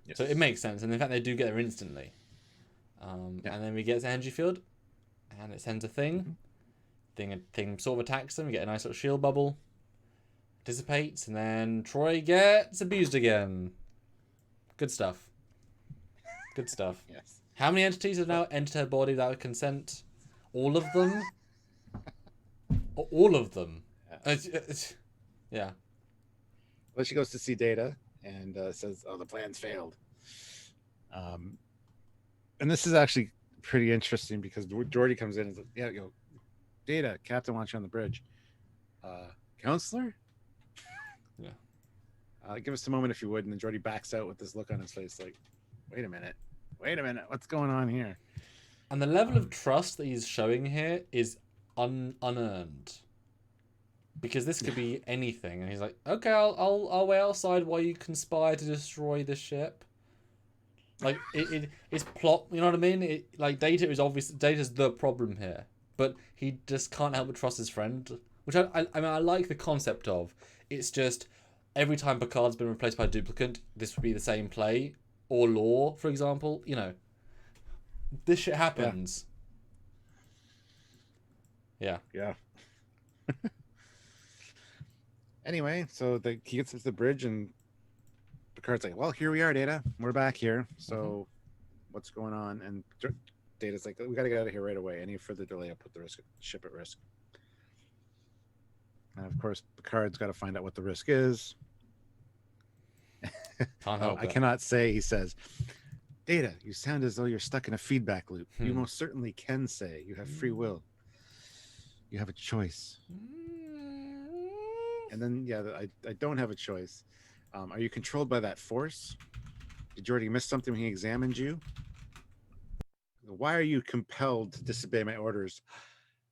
Yes. So it makes sense, and in fact they do get there instantly. And then we get the energy field, and it sends a thing. Thing sort of attacks them. We get a nice little shield bubble. Dissipates, and then Troy gets abused again. Good stuff. Good stuff. Yes. How many entities have now entered her body without consent? All of them? All of them. Yeah. Well, she goes to see Data and says, "Oh, the plan's failed." And this is actually pretty interesting, because Geordi comes in and says, "Yeah, Data, Captain wants you on the bridge." Counselor? Yeah. Give us a moment if you would. And then Geordi backs out with this look on his face, like, wait a minute, what's going on here? And the level of trust that he's showing here is unearned, because this could be anything, and he's like, okay, I'll wait outside while you conspire to destroy the ship. Like, it's plot, you know what I mean? Data's the problem here, but he just can't help but trust his friend, which I mean, I like the concept of. It's just every time Picard's been replaced by a duplicate, this would be the same play, or lore, for example. This shit happens. Yeah. Anyway, so he gets to the bridge, and Picard's like, well, here we are, Data. We're back here. So what's going on? And Data's like, we got to get out of here right away. Any further delay will put the ship at risk. And of course, Picard's got to find out what the risk is. I cannot say, he says, Data, you sound as though you're stuck in a feedback loop. You most certainly can say you have free will. You have a choice. And then, I don't have a choice. Are you controlled by that force? Did Geordi miss something when he examined you? Why are you compelled to disobey my orders?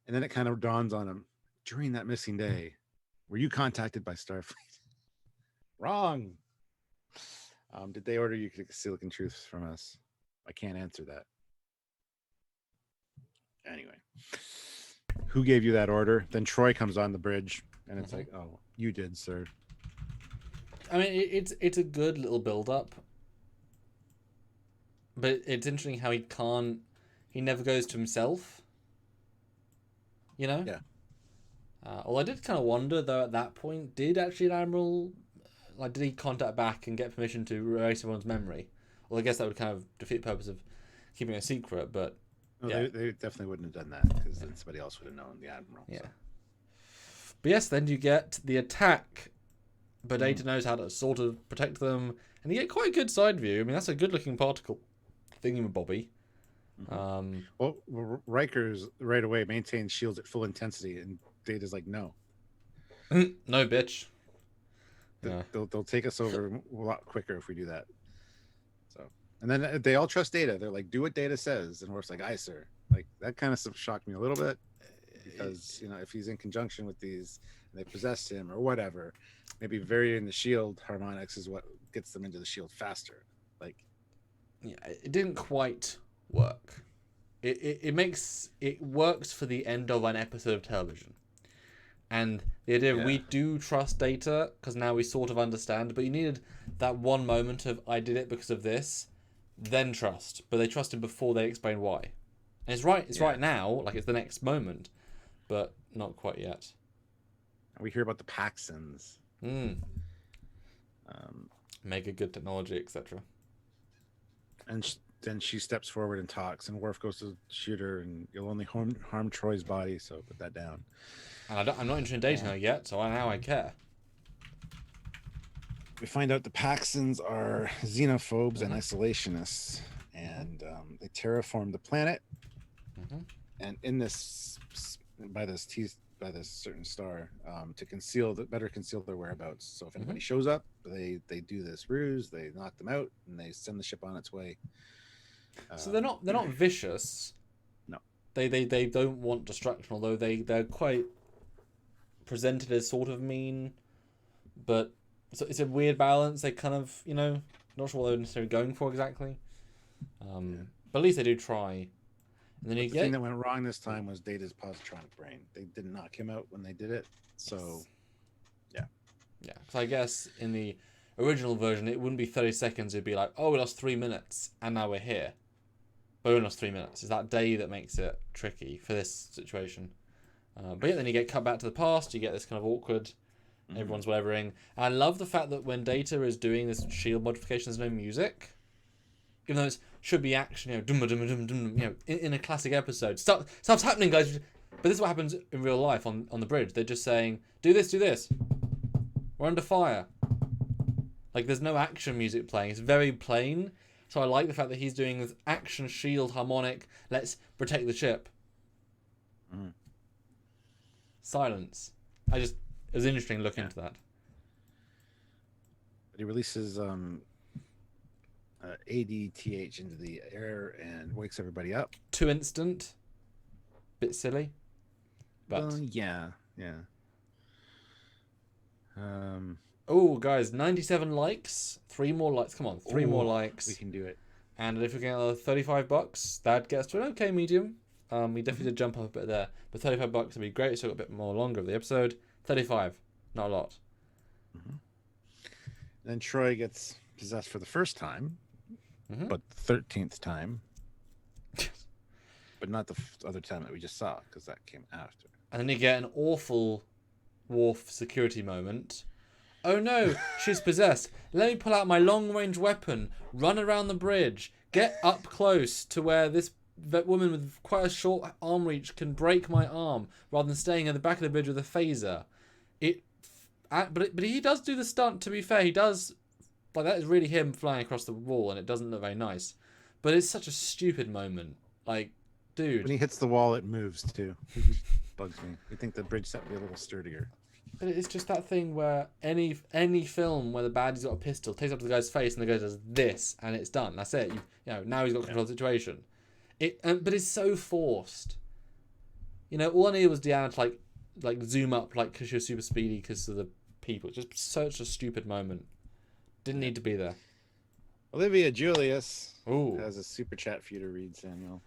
And then it kind of dawns on him, during that missing day, were you contacted by Starfleet? Wrong. Did they order you to conceal truths from us? I can't answer that. Anyway, who gave you that order? Then Troy comes on the bridge, and it's like, oh, you did, sir. I mean, it's a good little build-up. But it's interesting how he never goes to himself. You know? Yeah. Well, I did kind of wonder, though, at that point, did actually an Admiral, did he contact back and get permission to erase everyone's memory? Well, I guess that would kind of defeat the purpose of keeping it a secret, but... No, yeah. they definitely wouldn't have done that, because then somebody else would have known, the Admiral. Yeah. So. But yes, then you get the attack, but Data knows how to sort of protect them, and you get quite a good side view. I mean, that's a good-looking particle thingamabobby. Well, Riker's right away maintains shields at full intensity, and Data's like, no. No, bitch. They'll take us over a lot quicker if we do that. So, and then they all trust Data. They're like, do what Data says, and Worf's like, aye, sir. Like, that kind of stuff shocked me a little bit, because if he's in conjunction with these and they possess him or whatever, maybe varying the shield harmonics is what gets them into the shield faster. Like, yeah, it didn't quite work. It works for the end of an episode of television, and the idea of we do trust Data because now we sort of understand, but you needed that one moment of I did it because of this, then trust, but they trusted before they explained why. And it's right now, like it's the next moment, but not quite yet. We hear about the Paxons. Mega good technology, etc. And then she steps forward and talks, and Worf goes to shoot her, and you'll only harm Troy's body, so put that down. And I'm not interested in dating her yet, so now I care. We find out the Paxons are xenophobes and isolationists, and they terraform the planet. And in this, by this certain star, to better conceal their whereabouts. So if anybody shows up, they do this ruse, they knock them out, and they send the ship on its way. So they're not vicious. No, they don't want destruction, although they're quite presented as sort of mean, but it's a weird balance. They kind of not sure what they're necessarily going for exactly. But at least they do try. And then the thing that went wrong this time was Data's positronic brain. They didn't knock him out when they did it. So, yeah. So I guess in the original version, it wouldn't be 30 seconds. It'd be like, oh, we lost 3 minutes, and now we're here. But we only lost 3 minutes. It's that day that makes it tricky for this situation. But yeah, then you get cut back to the past. You get this kind of awkward, everyone's wavering. And I love the fact that when Data is doing this shield modification, there's no music. Even though it should be action, in a classic episode. Stuff's happening, guys. But this is what happens in real life on the bridge. They're just saying, do this. We're under fire. Like, there's no action music playing. It's very plain. So I like the fact that he's doing this action shield harmonic. Let's protect the ship. Silence. It was interesting to look into that. But he releases ADTH into the air and wakes everybody up. Too instant. Bit silly. But yeah. Oh, guys, 97 likes. 3 more likes. Come on, 3 more likes. We can do it. And if we get another $35, that gets to an okay medium. We definitely did jump up a bit there. But $35 would be great, so a bit more longer of the episode. 35, not a lot. Then Troy gets possessed for the first time, but the 13th time. But not the other time that we just saw, because that came after. And then you get an awful Worf security moment. Oh no, she's possessed. Let me pull out my long-range weapon, run around the bridge, get up close to where that woman with quite a short arm reach can break my arm, rather than staying at the back of the bridge with a phaser. But he does do the stunt, to be fair. He does, that is really him flying across the wall, and it doesn't look very nice. But it's such a stupid moment. Like, dude. When he hits the wall, it moves too. Bugs me. You think the bridge set would be a little sturdier. But it's just that thing where any film where the baddie's got a pistol, takes up to the guy's face, and the guy does this, and it's done. That's it. Now he's got control of the situation. But it's so forced. You know, all I needed was Deanna to like zoom up like because she was super speedy because of the people. Just such a stupid moment. Didn't need to be there. Olivia Julius Ooh. has a super chat for you to read, Samuel.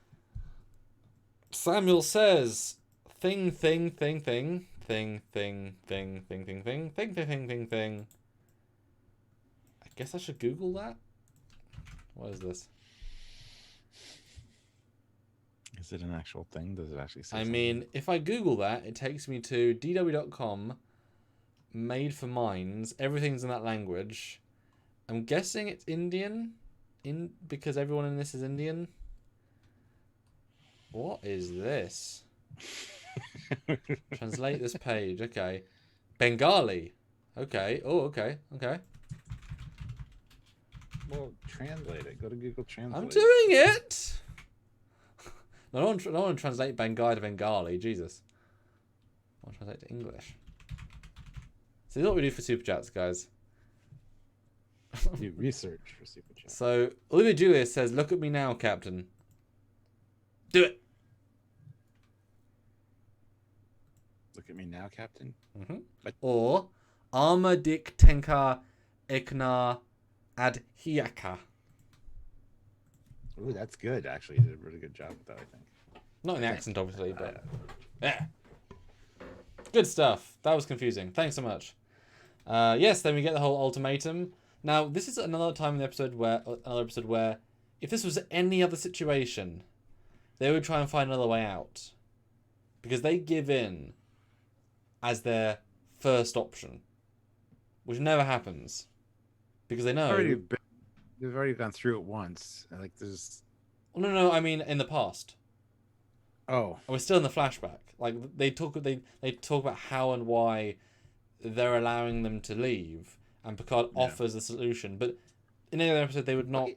Samuel says, thing. I guess I should Google that. What is this? Is it an actual thing? Does it actually say I something? mean, if I Google that, it takes me to dw.com, made for minds. Everything's in that language. I'm guessing it's Indian, because everyone in this is Indian. What is this? Translate this page. Okay. Bengali. Okay. Oh, okay. Okay. Well, translate it. Go to Google Translate. I'm doing it! I don't want to translate Bengali to Bengali. Jesus. I want to translate to English. So this is what we do for Super Chats, guys. Do research for super chat. So, Olivia Julius says, look at me now, Captain. Do it! Look at me now, Captain. Mm-hmm. But Or, Arma dik tenka ekna adhyaka. ooh, that's good. Actually, you did a really good job with that, I think. Not in the accent, obviously, but... Yeah. Good stuff. That was confusing. Thanks so much. Yes, then we get the whole ultimatum. Now, this is another time in the episode where if this was any other situation, they would try and find another way out. Because they give in as their first option. Which never happens. Because they know... They've already gone through it once. Like, there's... No, I mean in the past. Oh. We're still in the flashback. Like, they talk about how and why they're allowing them to leave. And Picard offers a solution. But in any other episode, they would not...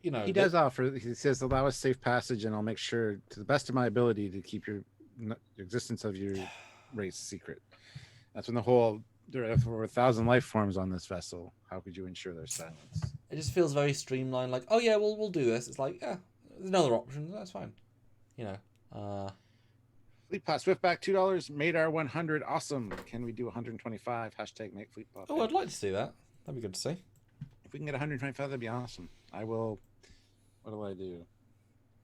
You know, he does offer. He says, "Allow us safe passage, and I'll make sure, to the best of my ability, to keep your existence of your race secret." That's when the whole there are over 1,000 life forms on this vessel. How could you ensure their silence? It just feels very streamlined. Like, oh yeah, we'll do this. It's like, yeah, there's another option. That's fine. You know. Fleet Pot Swiftback $2. Madar 100. Awesome. Can we do 125? Hashtag make Fleet Pot. Oh, I'd like to see that. That'd be good to see. If we can get 125, that'd be awesome. I will. What do I do?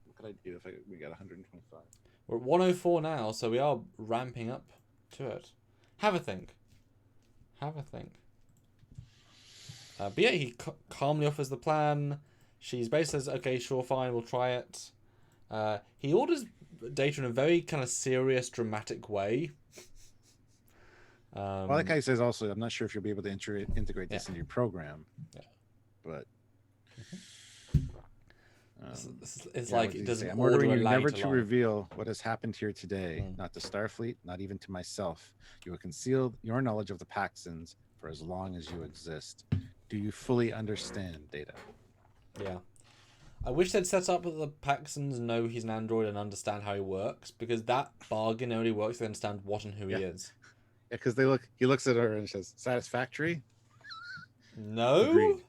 What could I do if we got 125? We're at 104 now, so we are ramping up to it. Have a think. But yeah, he calmly offers the plan. She basically says, okay, sure, fine, we'll try it. He orders Data in a very kind of serious, dramatic way. Well, that guy says also, I'm not sure if you'll be able to integrate this into your program. Yeah. But it's like it doesn't. I'm ordering you never to reveal what has happened here today, not to Starfleet, not even to myself. You have concealed your knowledge of the Paxtons for as long as you exist. Do you fully understand, Data? Yeah. I wish they'd set up that the Paxtons know he's an android and understand how he works, because that bargain only works if they understand what and who he is. Yeah, because he looks at her and says, "Satisfactory?" No. Agreed.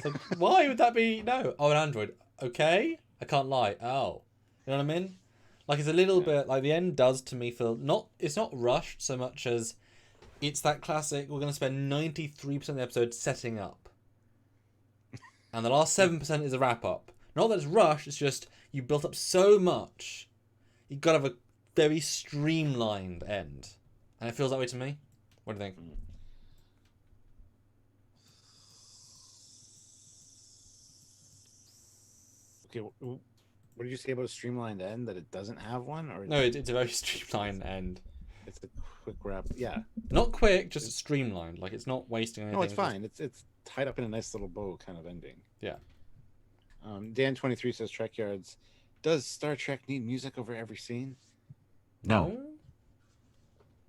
So why would that be no? Oh, an android. Okay, I can't lie. Oh, you know what I mean? Like, it's a little bit like the end does to me feel it's not rushed so much as it's that classic. We're going to spend 93% of the episode setting up, and the last 7% is a wrap up. Not that it's rushed. It's just you built up so much. You've got to have a very streamlined end, and it feels that way to me. What do you think? Okay, what did you say about a streamlined end? That it doesn't have one, or no? It's a very streamlined end. It's a quick wrap. Yeah, not quick, just streamlined. Like, it's not wasting anything. No, it's fine. It's tied up in a nice little bow kind of ending. Yeah. Dan23 says, Trekyards, does Star Trek need music over every scene? No.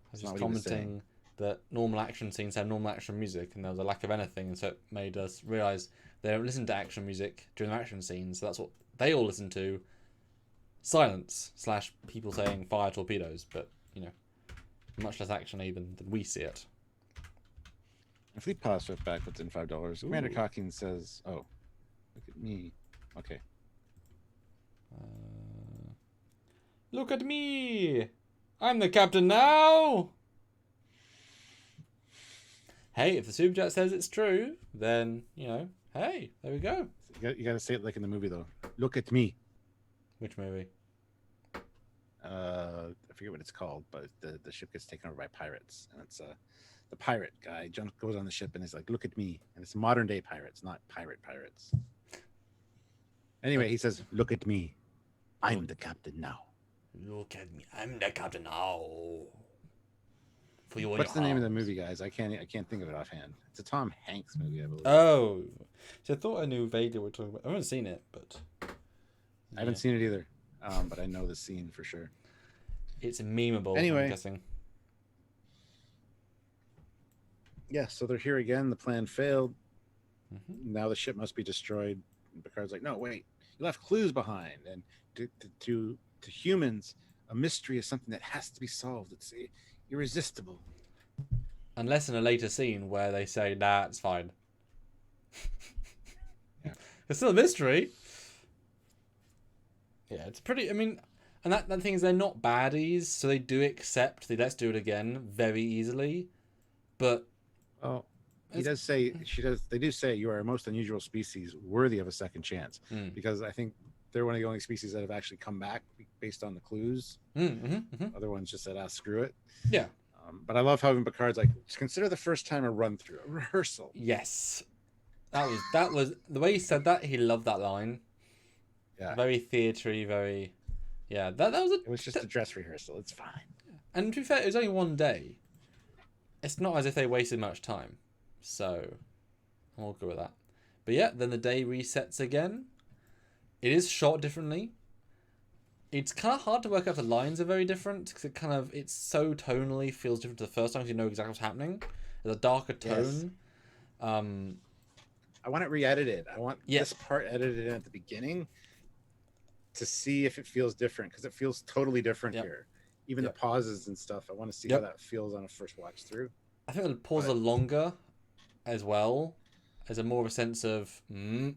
I was just commenting that normal action scenes have normal action music, and there was a lack of anything, and so it made us realise they don't listen to action music during the action scenes, so that's what they all listen to. Silence / people saying fire torpedoes, but, you know, much less action-y than we see it. And Fleet Pass with back puts in $5. Commander Cocking says, oh, look at me. Okay. Look at me! I'm the captain now! Hey, if the super chat says it's true, then, hey, there we go. You got to say it like in the movie, though. Look at me. Which movie? I forget what it's called, but the ship gets taken over by pirates. And it's the pirate guy goes on the ship and is like, look at me. And it's modern day pirates, not pirates. Anyway, he says, look at me. I'm the captain now. Look at me. I'm the captain now. What's the name of the movie, guys? I can't think of it offhand. It's a Tom Hanks movie, I believe. Oh. So I thought I knew vaguely what we're talking about. I haven't seen it, but... Yeah. I haven't seen it either, but I know the scene for sure. It's memeable, anyway, I'm guessing. Yeah, so they're here again. The plan failed. Now the ship must be destroyed. And Picard's like, no, wait. You left clues behind. And to humans, a mystery is something that has to be solved. It's irresistible. Unless in a later scene where they say, nah, it's fine. Yeah. It's still a mystery. Yeah, it's pretty... I mean... And that thing is, they're not baddies, so they do accept the let's do it again very easily. But... Oh, they do say you are a most unusual species worthy of a second chance. Because I think they're one of the only species that have actually come back based on the clues. Other ones just said, screw it. Yeah. But I love having Picard's like, just consider the first time a run through, a rehearsal. Yes. That was the way he said that, he loved that line. Yeah. Very theatery, very... Yeah, It was just a dress rehearsal. It's fine. And to be fair, it was only one day. It's not as if they wasted much time. So, I'm all good with that. But yeah, then the day resets again. It is shot differently. It's kind of hard to work out if the lines are very different. Because it's so tonally feels different to the first time because you know exactly what's happening. There's a darker tone. Yes. I want it re-edited. I want this part edited in at the beginning to see if it feels different, because it feels totally different here. Even the pauses and stuff, I want to see how that feels on a first watch through. I think the pauses are longer as well, as a more of a sense of yeah.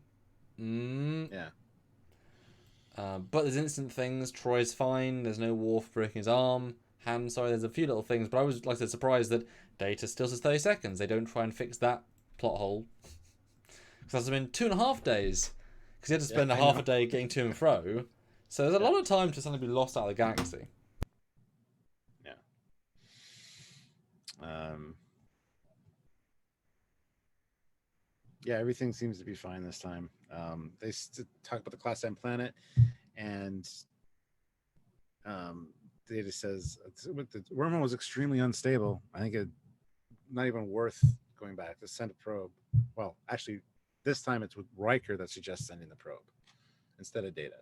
But there's instant things. Troy's fine. There's no Worf breaking his arm. There's a few little things, but I was, like I said, surprised that Data still says 30 seconds. They don't try and fix that plot hole. Because that's been 2.5 days. Because he had to spend half a day getting to and fro. So there's a lot of time to suddenly be lost out of the galaxy. Yeah. Yeah, everything seems to be fine this time. They talk about the Class M planet, and Data says the wormhole was extremely unstable. I think it's not even worth going back to send a probe. Well, actually, this time it's with Riker that suggests sending the probe instead of Data.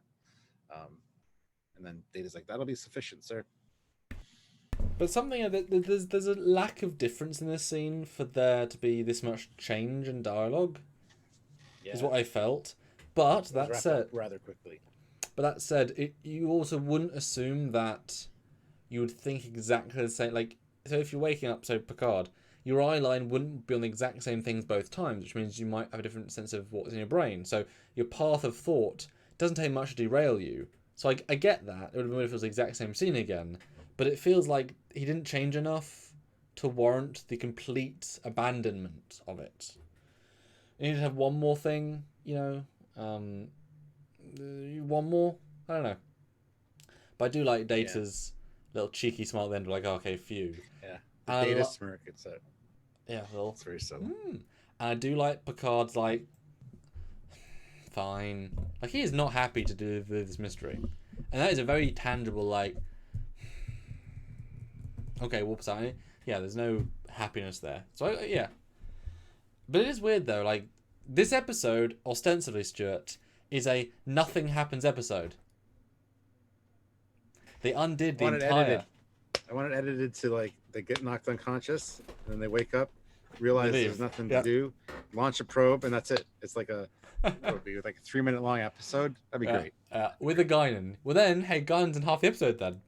And then Data's like, that'll be sufficient, sir. But something there's a lack of difference in this scene for there to be this much change in dialogue. Yeah. Is what I felt. But that said, rather quickly. But that said, you also wouldn't assume that you would think exactly the same. Like, so if you're waking up, so Picard, your eye line wouldn't be on the exact same things both times, which means you might have a different sense of what's in your brain. So your path of thought doesn't take much to derail you. So I get that. It would have been if it was the exact same scene again. But it feels like he didn't change enough to warrant the complete abandonment of it. You need to have one more thing, one more? I don't know. But I do like Data's little cheeky smile at the end, like, okay, phew. Yeah. The Data smirk, it's a... Yeah, well... It's very subtle. And I do like Picard's, like, fine. Like, he is not happy to do this mystery. And that is a very tangible, like... Okay, whoops, yeah, there's no happiness there. So, yeah. But it is weird, though. Like, this episode, ostensibly, Stuart, is a nothing happens episode. They undid the entire... I want it edited to, like, they get knocked unconscious, and then they wake up, realize there's nothing to do, launch a probe, and that's it. It's like what would be like a 3-minute long episode. That'd be great. With a Guinan. Well, then, hey, Guinan's in half the episode, then.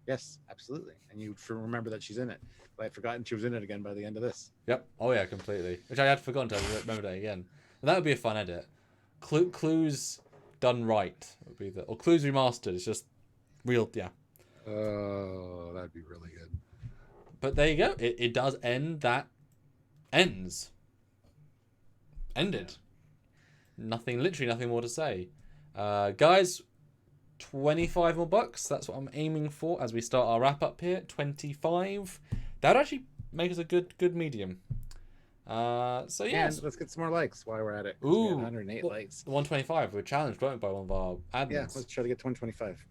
Yes, absolutely. And you remember that she's in it. But I'd forgotten she was in it again by the end of this. Yep. Oh, yeah, completely. Which I had forgotten to remember that again. And that would be a fun edit. Clues done right would be or Clues remastered. It's just Real, yeah. Oh, that'd be really good. But there you go. It does end. That ends. Ended. Nothing, literally nothing more to say. Guys, 25 more bucks. That's what I'm aiming for as we start our wrap up here. 25. That would actually make us a good medium. So yeah. And let's get some more likes while we're at it. We had Ooh, 108 likes. The 125. We're challenged, weren't we, by one of our admins. Yeah, let's try to get to 125.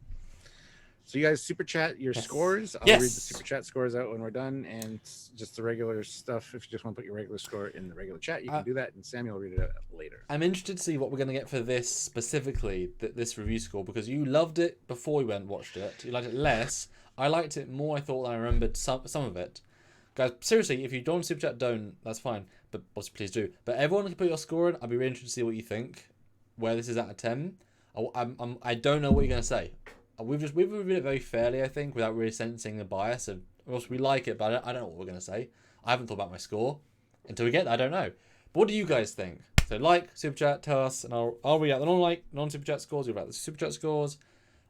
So you guys super chat your Yes. scores. I'll Yes. read the super chat scores out when we're done, and just the regular stuff. If you just want to put your regular score in the regular chat, you can do that, and Samuel will read it out later. I'm interested to see what we're going to get for this specifically, this review score, because you loved it before we went and watched it. You liked it less. I liked it more, I thought, than I remembered some of it. Guys, seriously, if you don't super chat, don't. That's fine. But also, please do. But everyone can put your score in. I'd be really interested to see what you think, where this is out of 10. I don't know what you're going to say. We've reviewed it very fairly, I think, without really sensing the bias. Of course, we like it, but I don't know what we're going to say. I haven't thought about my score. Until we get there, I don't know. But what do you guys think? So super chat, tell us, and I'll read out the non-super chat scores, read out the super chat scores,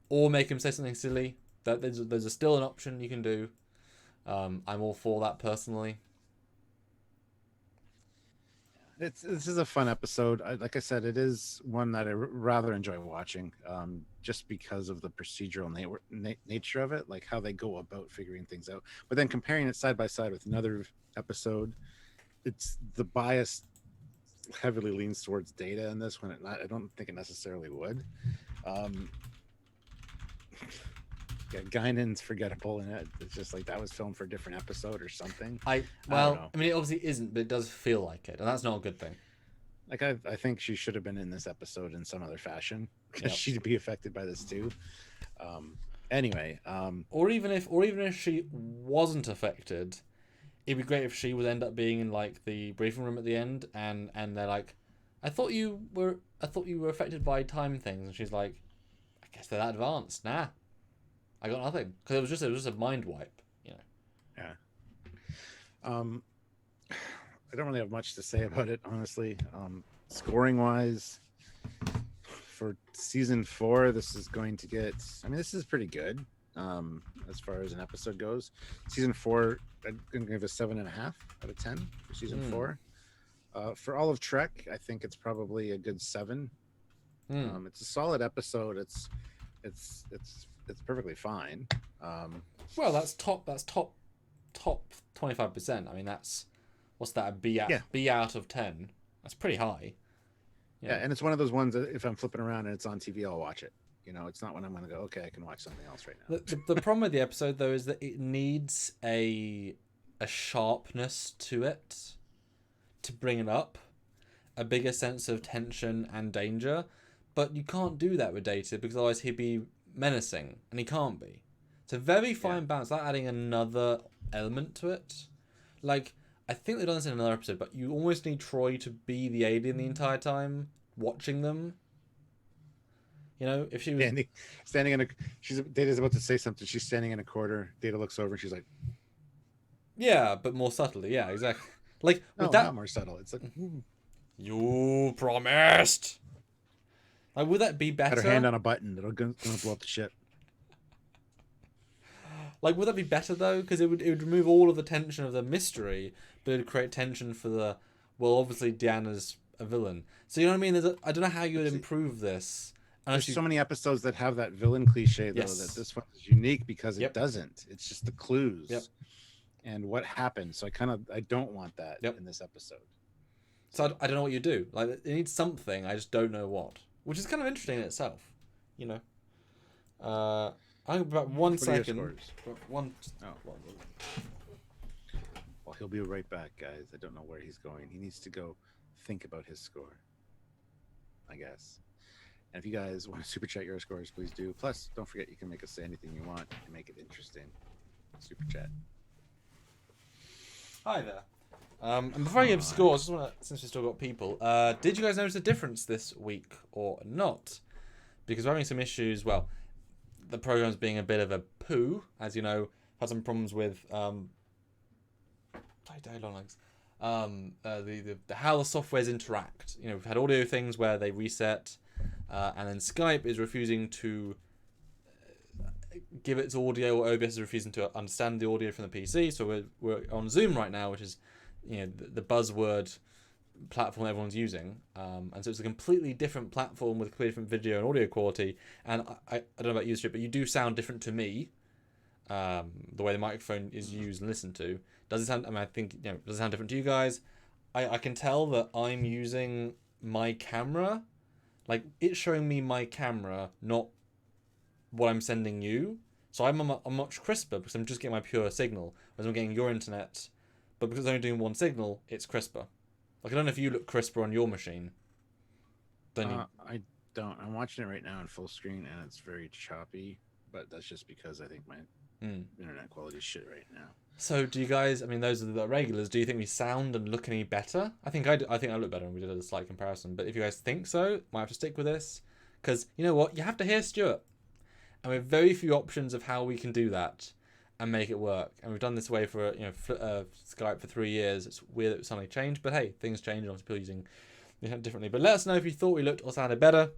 or make them say something silly. There's still an option you can do. I'm all for that personally. This is a fun episode. Like I said, it is one that I rather enjoy watching, just because of the procedural nature of it, like how they go about figuring things out. But then comparing it side by side with another episode, it's the bias heavily leans towards Data in this one. I don't think it necessarily would. Yeah, Guinan's forgettable in it. It's just like that was filmed for a different episode or something. I mean, it obviously isn't, but it does feel like it, and that's not a good thing. Like I think she should have been in this episode in some other fashion because she'd be affected by this too. Anyway, or even if she wasn't affected, it'd be great if she would end up being in like the briefing room at the end, and they're like, I thought you were affected by time things, and she's like, I guess they're that advanced. Nah, I got nothing, because it was just a mind wipe, you know. Yeah. I don't really have much to say about it, honestly. Scoring wise, for season 4, this is going to get. I mean, this is pretty good. As far as an episode goes, season 4, I'm gonna give a 7.5 out of 10 for season 4. For all of Trek, I think it's probably a good 7. It's a solid episode. It's perfectly fine. Well, that's top 25%. I mean, that's what's that? A B out of 10. That's pretty high. Yeah, and it's one of those ones that if I'm flipping around and it's on TV, I'll watch it. You know, it's not when I'm going to go, okay, I can watch something else right now. The problem with the episode though is that it needs a sharpness to it to bring it up, a bigger sense of tension and danger. But you can't do that with Data because otherwise he'd be menacing, and he can't be. It's a very fine balance, like adding another element to it. Like, I think they've done this in another episode, but you almost need Troy to be the alien the entire time, watching them. You know, if she was standing in a, Data's about to say something. She's standing in a corner. Data looks over and she's like, yeah, but more subtly. Yeah, exactly. Like with not more subtle. It's like, you promised. Like, would that be better? Got her hand on a button. It'll gonna blow up the ship. Like, would that be better though? Because it would remove all of the tension of the mystery, but it would create tension for the, well, obviously Deanna's a villain. So you know what I mean? I don't know how you would improve this. There's so many episodes that have that villain cliche though, that this one is unique because it doesn't. It's just the clues and what happened. So I don't want that in this episode. So I don't know what you do. Like, it needs something. I just don't know what. Which is kind of interesting in itself, you know. I think about 1 second. Well, he'll be right back, guys. I don't know where he's going. He needs to go think about his score, I guess. And if you guys want to super chat your scores, please do. Plus, don't forget you can make us say anything you want and make it interesting. Super chat. Hi there. And before I give scores, I just want to, since we still got people, did you guys notice a difference this week or not? Because we're having some issues. Well, the program's being a bit of a poo, as you know. Had some problems with the how the softwares interact. You know, we've had audio things where they reset, and then Skype is refusing to give its audio, or OBS is refusing to understand the audio from the PC. So we're on Zoom right now, which is, you know, the buzzword platform everyone's using, and so it's a completely different platform with completely different video and audio quality. And I don't know about you, but you do sound different to me. The way the microphone is used and listened to, does it sound? I mean, I think, you know, does it sound different to you guys? I can tell that I'm using my camera, like it's showing me my camera, not what I'm sending you. So I'm much crisper because I'm just getting my pure signal, whereas I'm getting your internet, but because I'm only doing one signal, it's crisper. Like, I don't know if you look crisper on your machine. I don't. I'm watching it right now in full screen, and it's very choppy. But that's just because I think my internet quality is shit right now. So, do you guys? I mean, those are the regulars. Do you think we sound and look any better? I think I look better, and we did a slight comparison. But if you guys think so, might have to stick with this, because you know what? You have to hear Stuart, and we have very few options of how we can do that and make it work. And we've done this way for, you know, Skype for 3 years. It's weird that it suddenly changed, but hey, things change. Obviously, people using it differently. But let us know if you thought we looked or sounded better.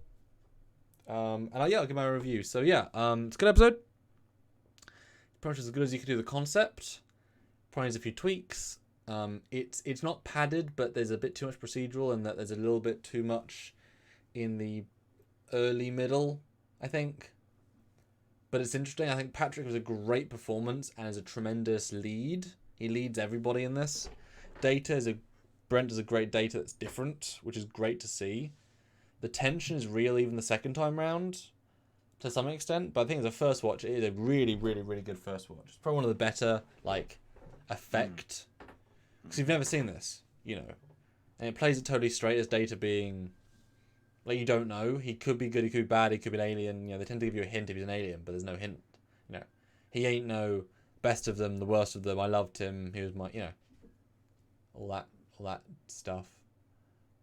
And I'll give my review. So yeah, it's a good episode. Pretty much as good as you could do the concept. Probably needs a few tweaks. It's not padded, but there's a bit too much procedural, and that there's a little bit too much in the early middle, I think. But it's interesting. I think Patrick was a great performance and is a tremendous lead. He leads everybody in this. Brent is a great Data that's different, which is great to see. The tension is real even the second time round, to some extent. But I think as a first watch, it is a really, really, really good first watch. It's probably one of the better, like, effect. Because you've never seen this, you know. And it plays it totally straight as Data being... Like, you don't know. He could be good, he could be bad, he could be an alien. You know, they tend to give you a hint if he's an alien, but there's no hint. You know, he ain't no best of them, the worst of them. I loved him. He was my, you know, all that stuff.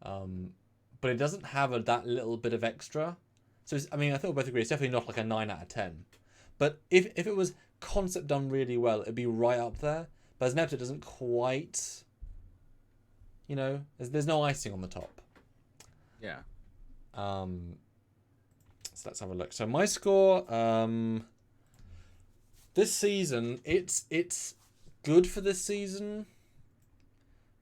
But it doesn't have that little bit of extra. So, I mean, I think we'll both agree it's definitely not like a 9 out of 10. But if it was concept done really well, it'd be right up there. But as an episode, it doesn't quite, you know, there's no icing on the top. Yeah. So let's have a look. So my score, this season, it's good for this season,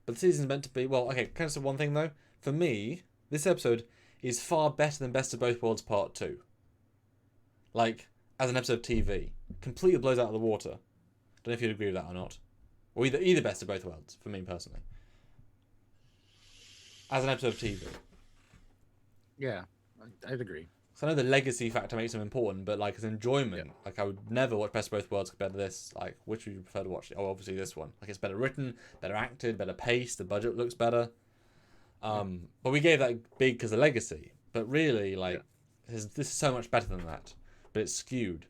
but the season's meant to be, well, okay, can I say one thing though? For me, this episode is far better than Best of Both Worlds Part 2. Like, as an episode of TV. Completely blows out of the water. Don't know if you'd agree with that or not. Or either Best of Both Worlds, for me personally. As an episode of TV. Yeah, I'd agree. So I know the legacy factor makes them important, but like as enjoyment, like I would never watch Best of Both Worlds compared to this. Like, which would you prefer to watch? Oh, obviously this one. Like, it's better written, better acted, better paced, the budget looks better. But we gave that big because of legacy. But really, like, this is so much better than that. But it's skewed.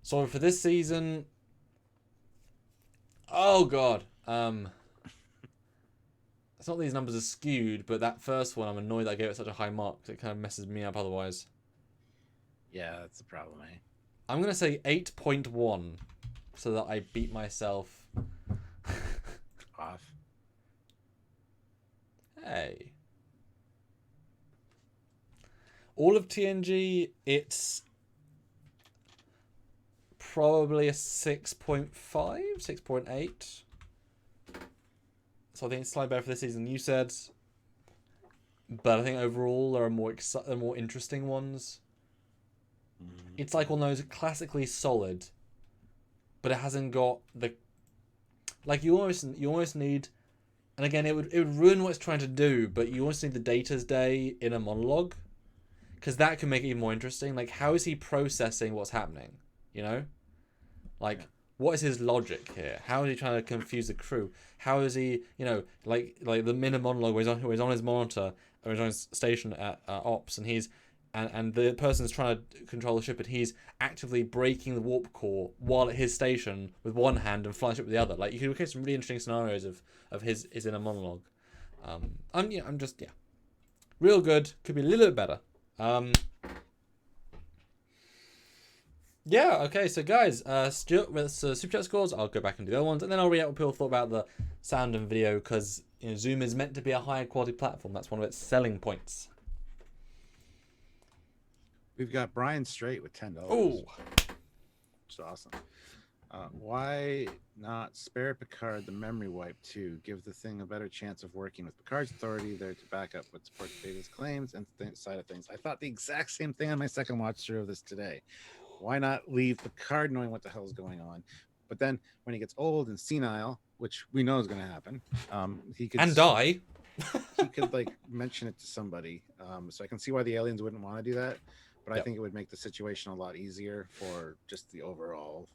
So for this season, oh god, it's not that these numbers are skewed, but that first one, I'm annoyed that I gave it such a high mark because it kind of messes me up otherwise. Yeah, that's the problem, eh? I'm going to say 8.1 so that I beat myself. Off. Hey. All of TNG, it's probably a 6.5, 6.8. So I think it's slightly better for this season than you said. But I think overall there are more interesting ones. It's like one of those classically solid, but it hasn't got the... Like, you almost need... And again, it would ruin what it's trying to do, but you almost need the Data's Day in a monologue. Because that can make it even more interesting. Like, how is he processing what's happening? You know? Like... Yeah. What is his logic here? How is he trying to confuse the crew? How is he, you know, like the minute monologue where he's on his monitor or he's on his station at ops, and he's and the person's trying to control the ship, and he's actively breaking the warp core while at his station with one hand and flying ship with the other. Like, you can create some really interesting scenarios of his inner monologue. I'm just real good. Could be a little bit better. Yeah, okay, so guys, Stuart with Super Chat scores. I'll go back and do the other ones, and then I'll react what people thought about the sound and video, because, you know, Zoom is meant to be a higher quality platform. That's one of its selling points. We've got Brian Straight with $10. Oh, which is awesome. Why not spare Picard the memory wipe to give the thing a better chance of working with Picard's authority there to back up what supports Data's claims and side of things? I thought the exact same thing on my second watch through of this today. Why not leave Picard knowing what the hell is going on? But then when he gets old and senile, which we know is going to happen, he could And die. he could like mention it to somebody. So I can see why the aliens wouldn't want to do that, but I think it would make the situation a lot easier for just the overall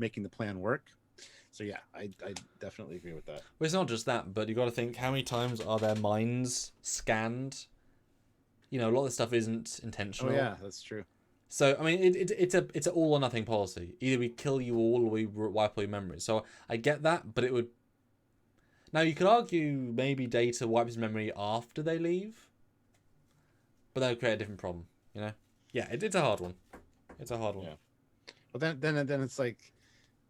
making the plan work. So yeah, I definitely agree with that. Well, it's not just that, but you got to think how many times are their minds scanned? You know, a lot of this stuff isn't intentional. Oh yeah, that's true. So I mean, it's an all or nothing policy. Either we kill you all, or we wipe all your memories. So I get that, but it would. Now you could argue maybe Data wipes his memory after they leave, but that would create a different problem. You know? Yeah, it's a hard one. It's a hard one. Yeah. Well, then it's like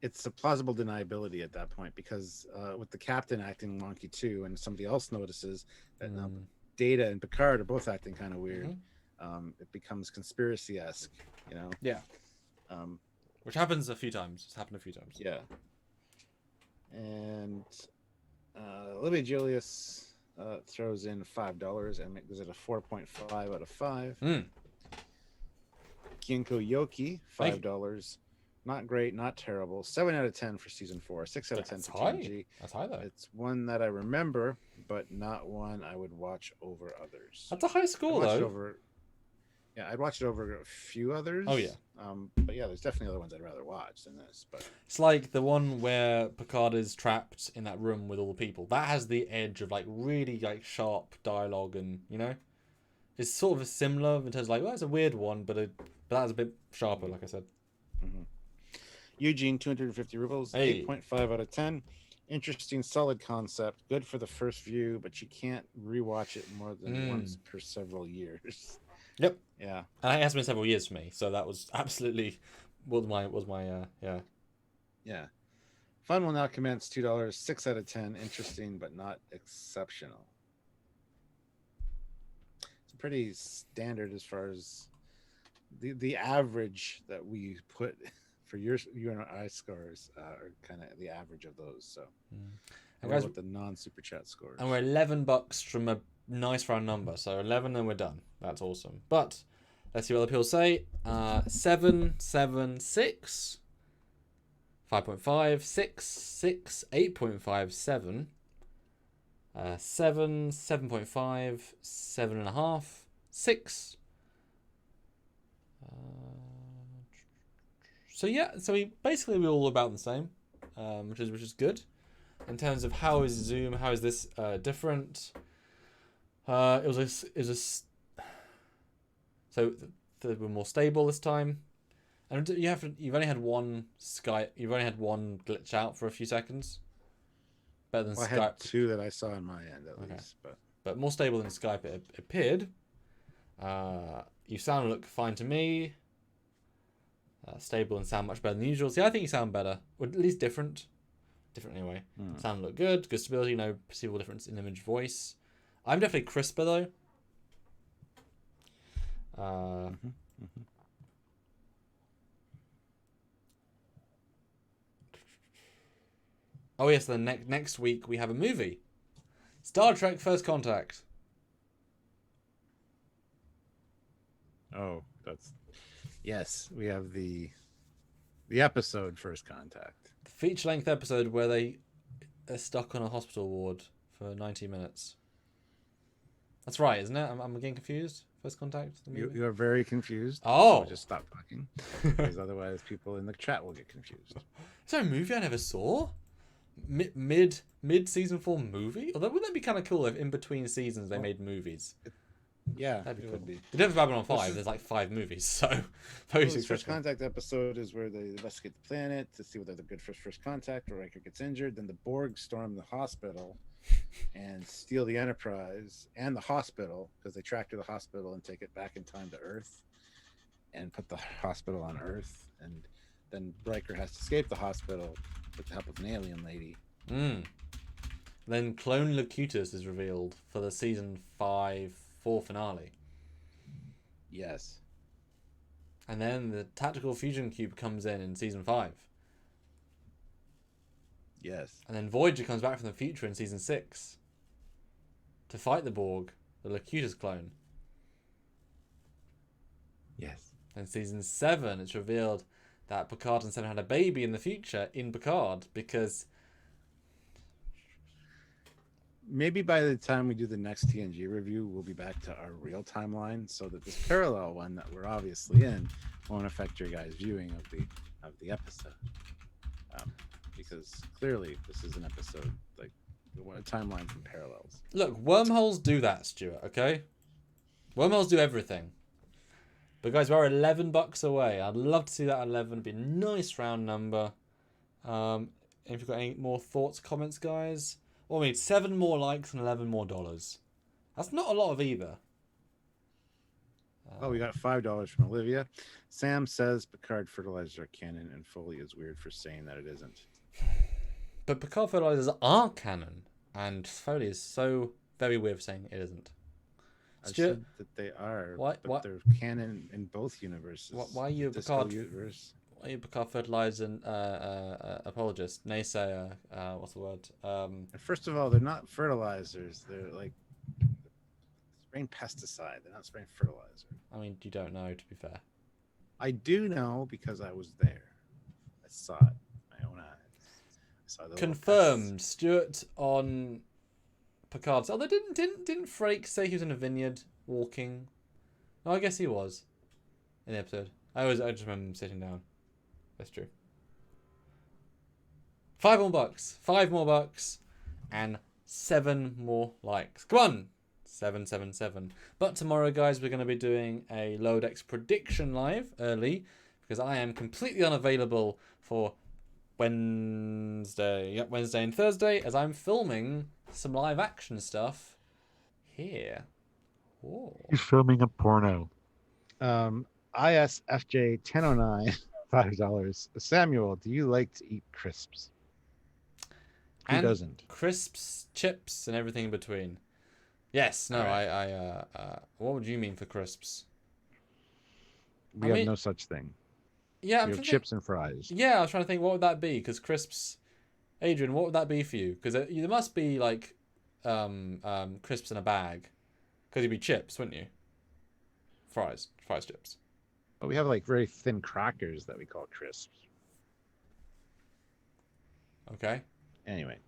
it's a plausible deniability at that point because with the captain acting wonky too, and somebody else notices that Data and Picard are both acting kind of weird. It becomes conspiracy-esque, you know. Yeah. Which happens a few times. It's happened a few times. Yeah. And Olivia Julius throws in $5 and gives it a 4.5 out of 5. Ginkgo Yoki, $5. Not great, not terrible. 7 out of 10 for season 4. 6 out of 10 for TNG. That's high though. It's one that I remember, but not one I would watch over others. That's a high score though. I'd watch it over a few others. Oh yeah. But yeah, there's definitely other ones I'd rather watch than this. But it's like the one where Picard is trapped in that room with all the people. That has the edge of like really like sharp dialogue, and you know, it's sort of similar in terms of like, well, it's a weird one, but that's a bit sharper, like I said. Eugene, 250 rubles, 8.5 out of 10. Interesting, solid concept. Good for the first view, but you can't rewatch it more than once per several years. Yep. Yeah. And it has been several years for me, so that was absolutely was my yeah. Yeah. Fun will now commence. $2, 6 out of 10. Interesting, but not exceptional. It's pretty standard as far as the average that we put for your and I scores are kind of the average of those. So, and guys, with the non-super chat scores, and we're $11 from a nice round number. So 11, and we're done. That's awesome. But let's see what other people say. 7, 7, 6, 5.5, 6, 6, 8.5, 7, 7, 7.5, 7.5, 6. So yeah, so we're all about the same, which is good. In terms of how is Zoom, how is this different? So they were more stable this time, and you've only had one glitch out for a few seconds. Better than Skype. I had 2 that I saw on my end at least, but more stable than Skype it appeared. You sound look fine to me. Stable and sound much better than usual. See, I think you sound better, or at least different. Different anyway. Sound look good. Good stability. No perceivable difference in image, voice. I'm definitely crisper though. Oh yes, the next week we have a movie. Star Trek: First Contact. Oh, yes. We have the episode First Contact. The feature-length episode where they are stuck on a hospital ward for 90 minutes. That's right, isn't it? I'm getting confused. First Contact. You are very confused. Oh, so just stop talking, because otherwise people in the chat will get confused. Is there a movie I never saw? Mid season 4 movie? Although wouldn't that be kind of cool if in between seasons they made movies? Yeah, that'd be cool. Would be. The Death of Babylon 5. There's like 5 movies, so the First Contact episode is where they investigate the planet to see whether they're good for first contact, or Riker gets injured. Then the Borg storm the hospital and steal the Enterprise and the hospital, because they track to the hospital and take it back in time to Earth and put the hospital on Earth. And then Riker has to escape the hospital with the help of an alien lady. Then Clone Locutus is revealed for the season 4 finale. Yes. And then the tactical fusion cube comes in season 5. Yes. And then Voyager comes back from the future in season 6 to fight the Borg, the Locutus clone. Yes. In season 7, it's revealed that Picard and Seven had a baby in the future in Picard because... Maybe by the time we do the next TNG review, we'll be back to our real timeline, so that this parallel one that we're obviously in won't affect your guys' viewing of the episode. Because clearly this is an episode, like a timeline from parallels. Look, wormholes do that, Stuart, okay? Wormholes do everything. But guys, we're $11 away. I'd love to see that 11. It'd be a nice round number. If you've got any more thoughts, comments, guys. Well, we need 7 more likes and $11 more. That's not a lot of either. Oh, we got $5 from Olivia. Sam says Picard fertilizers are canon, and Foley is weird for saying that it isn't. But Picard fertilizers are canon, and Foley is so very weird for saying it isn't. I Stuart, said that they are, what? They're canon in both universes. Why are you a Disco Picard? universe. Why are you a Picard fertilizer apologist? Naysayer. What's the word? First of all, they're not fertilizers. They're like spraying pesticide. They're not spraying fertilizer. I mean, you don't know, to be fair. I do know because I was there. I saw it with my own eyes. I saw the Confirmed. Stuart on Picard's. Although didn't Frake say he was in a vineyard walking? No, I guess he was in the episode. I just remember him sitting down. That's true. $5 more, and 7 more likes. Come on, 777. But tomorrow, guys, we're going to be doing a Lodex prediction live early because I am completely unavailable for Wednesday. Yep, Wednesday and Thursday as I'm filming some live action stuff here. Oh. He's filming a porno. ISFJ 1009, $5. Samuel, do you like to eat crisps? Who And doesn't? crisps, chips, and everything in between. Yes. No. Right. I. What would you mean for crisps? We have no such thing. Yeah, We have chips and fries. Yeah, I was trying to think what would that be because crisps. Adrian, what would that be for you? Because there must be like, crisps in a bag. Because you'd be chips, wouldn't you? Fries, chips. But we have like very thin crackers that we call crisps. Okay. Anyway.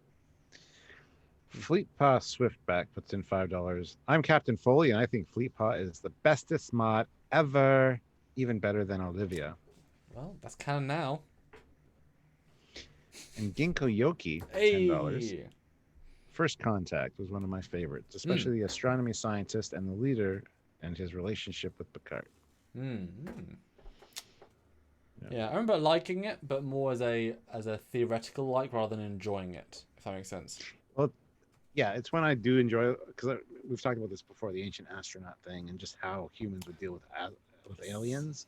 Fleetpaw Swiftback puts in $5. I'm Captain Foley, and I think Fleetpaw is the bestest mod ever. Even better than Olivia. Well, that's canon now. And Ginkgo Yoki, $10. Hey. First Contact was one of my favorites, especially the astronomy scientist and the leader and his relationship with Picard. Yeah, I remember liking it, but more as a theoretical like rather than enjoying it, if that makes sense. Well, yeah, it's when I do enjoy, because we've talked about this before, the ancient astronaut thing and just how humans would deal with aliens.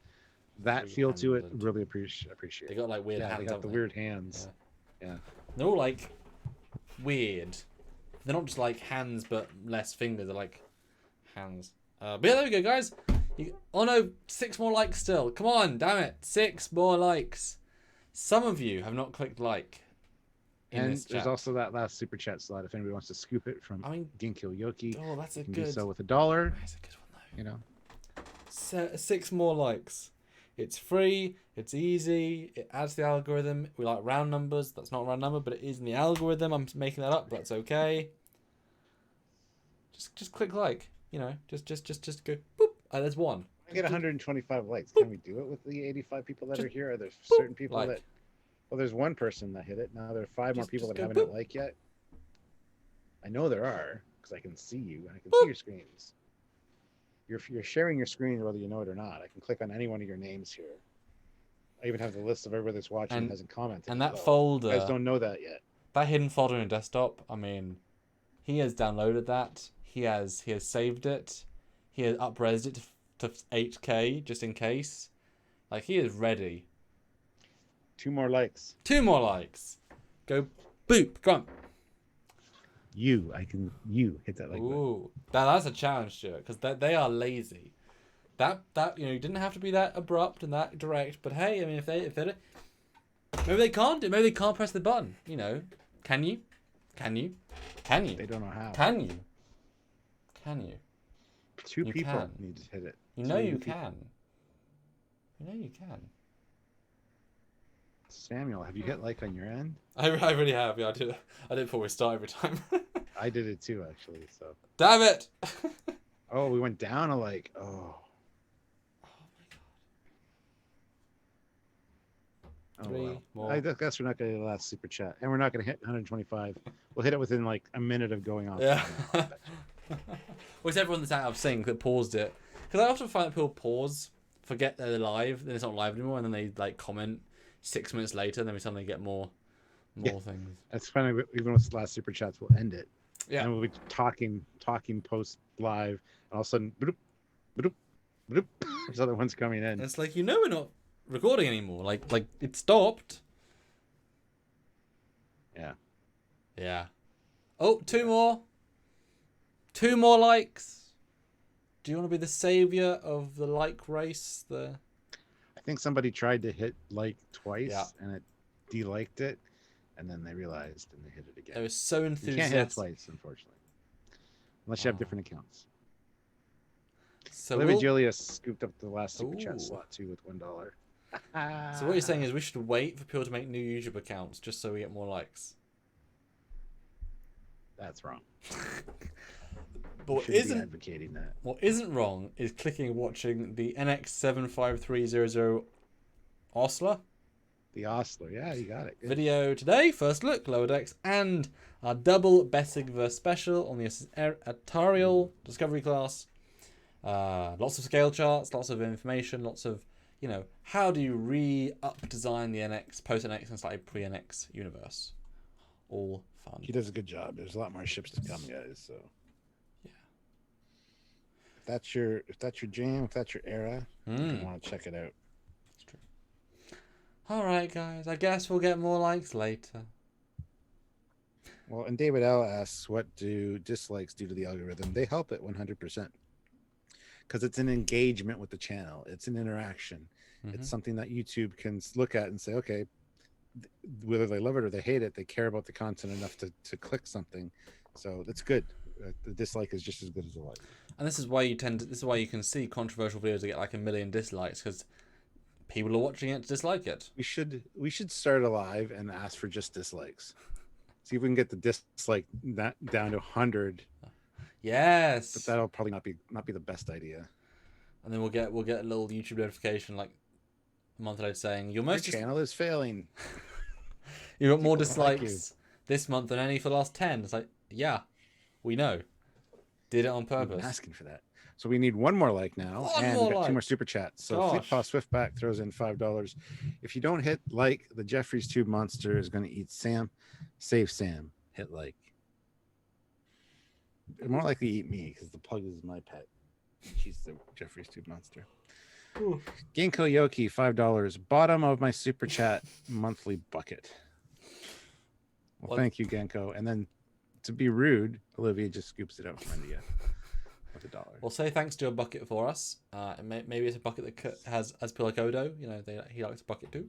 That feel to it, really appreciate. They got like weird hands. They got the weird hands. Yeah. They're all like weird. They're not just like hands, but less fingers. They're like hands. But yeah, there we go, guys. Oh no, 6 more likes still. Come on, damn it. 6 more likes. Some of you have not clicked like. And there's also that last super chat slot if anybody wants to scoop it from Ginkgo Yoki. Oh, that's a you can good. do so with $1. That's a good one though. You know. 6 more likes. It's free. It's easy. It adds to the algorithm. We like round numbers. That's not a round number, but it is in the algorithm. I'm making that up. But that's okay. Just click like. You know, just go boop. There's one. I get 125 likes. Can we do it with the 85 people that are here? Are there certain people that? Well, there's one person that hit it. Now there are 5 more people that haven't hit like yet. I know there are because I can see you and I can see your screens. You're sharing your screen whether you know it or not. I can click on any one of your names here. I even have the list of everybody that's watching and hasn't commented. And that folder. You guys don't know that yet. That hidden folder on your desktop. I mean, he has downloaded that. He has saved it. He has up-resed it to 8K just in case. Like he is ready. 2 more likes. 2 more likes. Go boop. Come on. You hit that like button. Ooh, that's a challenge, Stuart, because they are lazy. That you didn't have to be that abrupt and that direct. But hey, I mean, if they maybe they can't do. Maybe they can't press the button. Can you? Can you? Can you? They don't know how. Can you? Can you? Two You people can. need to hit it. You know you people. can. You know you can. Samuel, have you hit like on your end? I really have. Yeah, I did before we start every time. I did it too, actually. So. Damn it! Oh, we went down a like. Oh. Oh, Three more. I guess we're not going to the last super chat, and we're not going to hit 125. We'll hit it within like a minute of going off. Yeah. Well, it's everyone that's out of sync that paused it. Because I often find that people pause, forget they're live, then it's not live anymore, and then they like comment 6 minutes later, and then we suddenly get more things. That's funny. Even with the last super chats, we'll end it. Yeah. And we'll be talking post live, and all of a sudden, bloop, bloop, bloop, there's other ones coming in. And it's like, we're not recording anymore. Like it stopped. Yeah. Yeah. Oh, two more. 2 more likes. Do you want to be the savior of the like race? I think somebody tried to hit like twice, Yeah. and it deliked it, and then they realized and they hit it again. They were so enthusiastic. You can't hit it twice, unfortunately, unless you have different accounts. So Olivia Julia scooped up the last super chat Ooh. slot too with $1. So what you're saying is we should wait for people to make new YouTube accounts just so we get more likes. That's wrong. But what isn't advocating that? What isn't wrong is clicking and watching the NX75300 Osler. The Osler, yeah, you got it. Good. Video today, first look, lower decks, and our double Bessigverse special on the Atarial Discovery class. Lots of scale charts, lots of information, lots of, how do you re-up design the NX, post-NX, and slightly pre-NX universe. All fun. He does a good job. There's a lot more ships to come, guys, so. Yeah. If that's your jam, if that's your era, you want to check it out. That's true. All right, guys. I guess we'll get more likes later. Well, and David L asks, what do dislikes do to the algorithm? They help it 100%. Because it's an engagement with the channel. It's an interaction. Mm-hmm. It's something that YouTube can look at and say, okay, whether they love it or they hate it, they care about the content enough to click something. So that's good. The dislike is just as good as the like. And this is why you can see controversial videos that get like 1 million dislikes, because people are watching it to dislike it. We should start a live and ask for just dislikes. See if we can get the dislike down to 100. Yes. But that'll probably not be the best idea. And then we'll get a little YouTube notification like a month later saying your channel is failing. You got more dislikes this month than any for the last 10. It's like, yeah, we know. Did it on purpose. I'm asking for that. So we need one more like now, and we've got 2 more super chats. So Fleetpaw Swiftback throws in $5. If you don't hit like, the Jeffries Tube monster is going to eat Sam. Save Sam. Hit like. They're more likely to eat me because the pug is my pet. She's the Jeffries Tube monster. Ooh. Ginkgo Yoki, $5. Bottom of my super chat monthly bucket. Well, thank you, Genko. And then to be rude, Olivia just scoops it out from India with $1. Well, say thanks to a bucket for us. Maybe it's a bucket that has as Pillar Kodo. He likes a bucket too.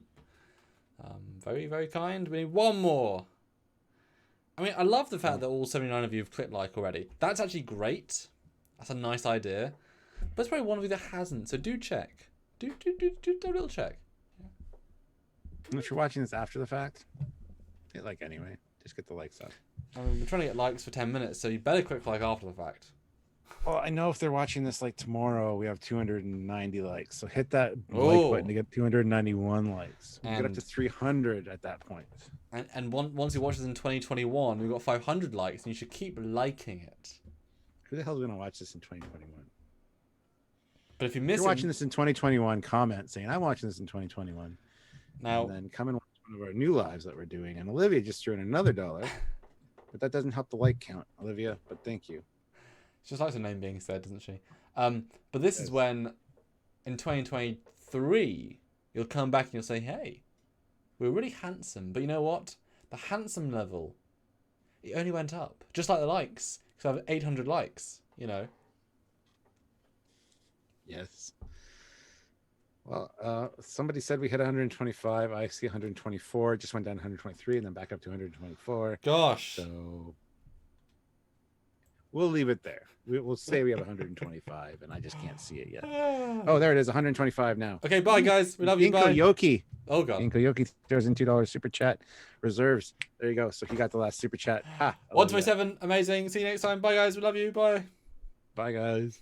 Very, very kind. We need one more. I mean, I love the fact that all 79 of you have clicked like already. That's actually great. That's a nice idea. But there's probably one of you that hasn't. So do check. Do a little check. Yeah. And if you're watching this after the fact, hit like anyway. Just get the likes up. I mean, we're trying to get likes for 10 minutes, so you better click like after the fact. Well, I know if they're watching this like tomorrow, we have 290 likes. So hit that like button to get 291 likes. We get up to 300 at that point. And once you watch this in 2021, we've got 500 likes, and you should keep liking it. Who the hell is going to watch this in 2021? But if you're watching this in 2021, comment saying, I'm watching this in 2021. Now, and then come and watch one of our new lives that we're doing. And Olivia just threw in another $1. But that doesn't help the like count, Olivia. But thank you. She just likes her name being said, doesn't she? But this is when, in 2023, you'll come back and you'll say, hey, we're really handsome. But you know what? The handsome level, it only went up. Just like the likes. Because I have 800 likes, Yes. Well, somebody said we hit 125. I see 124. Just went down 123 and then back up to 124. Gosh. So we'll leave it there. We'll say we have 125, and I just can't see it yet. Oh, there it is, 125 now. Okay, bye guys. We love you. Bye. Yoki. Oh god. Inko Yoki throws in $2 super chat reserves. There you go. So he got the last super chat. Ha. 127. Amazing. See you next time. Bye guys. We love you. Bye. Bye guys.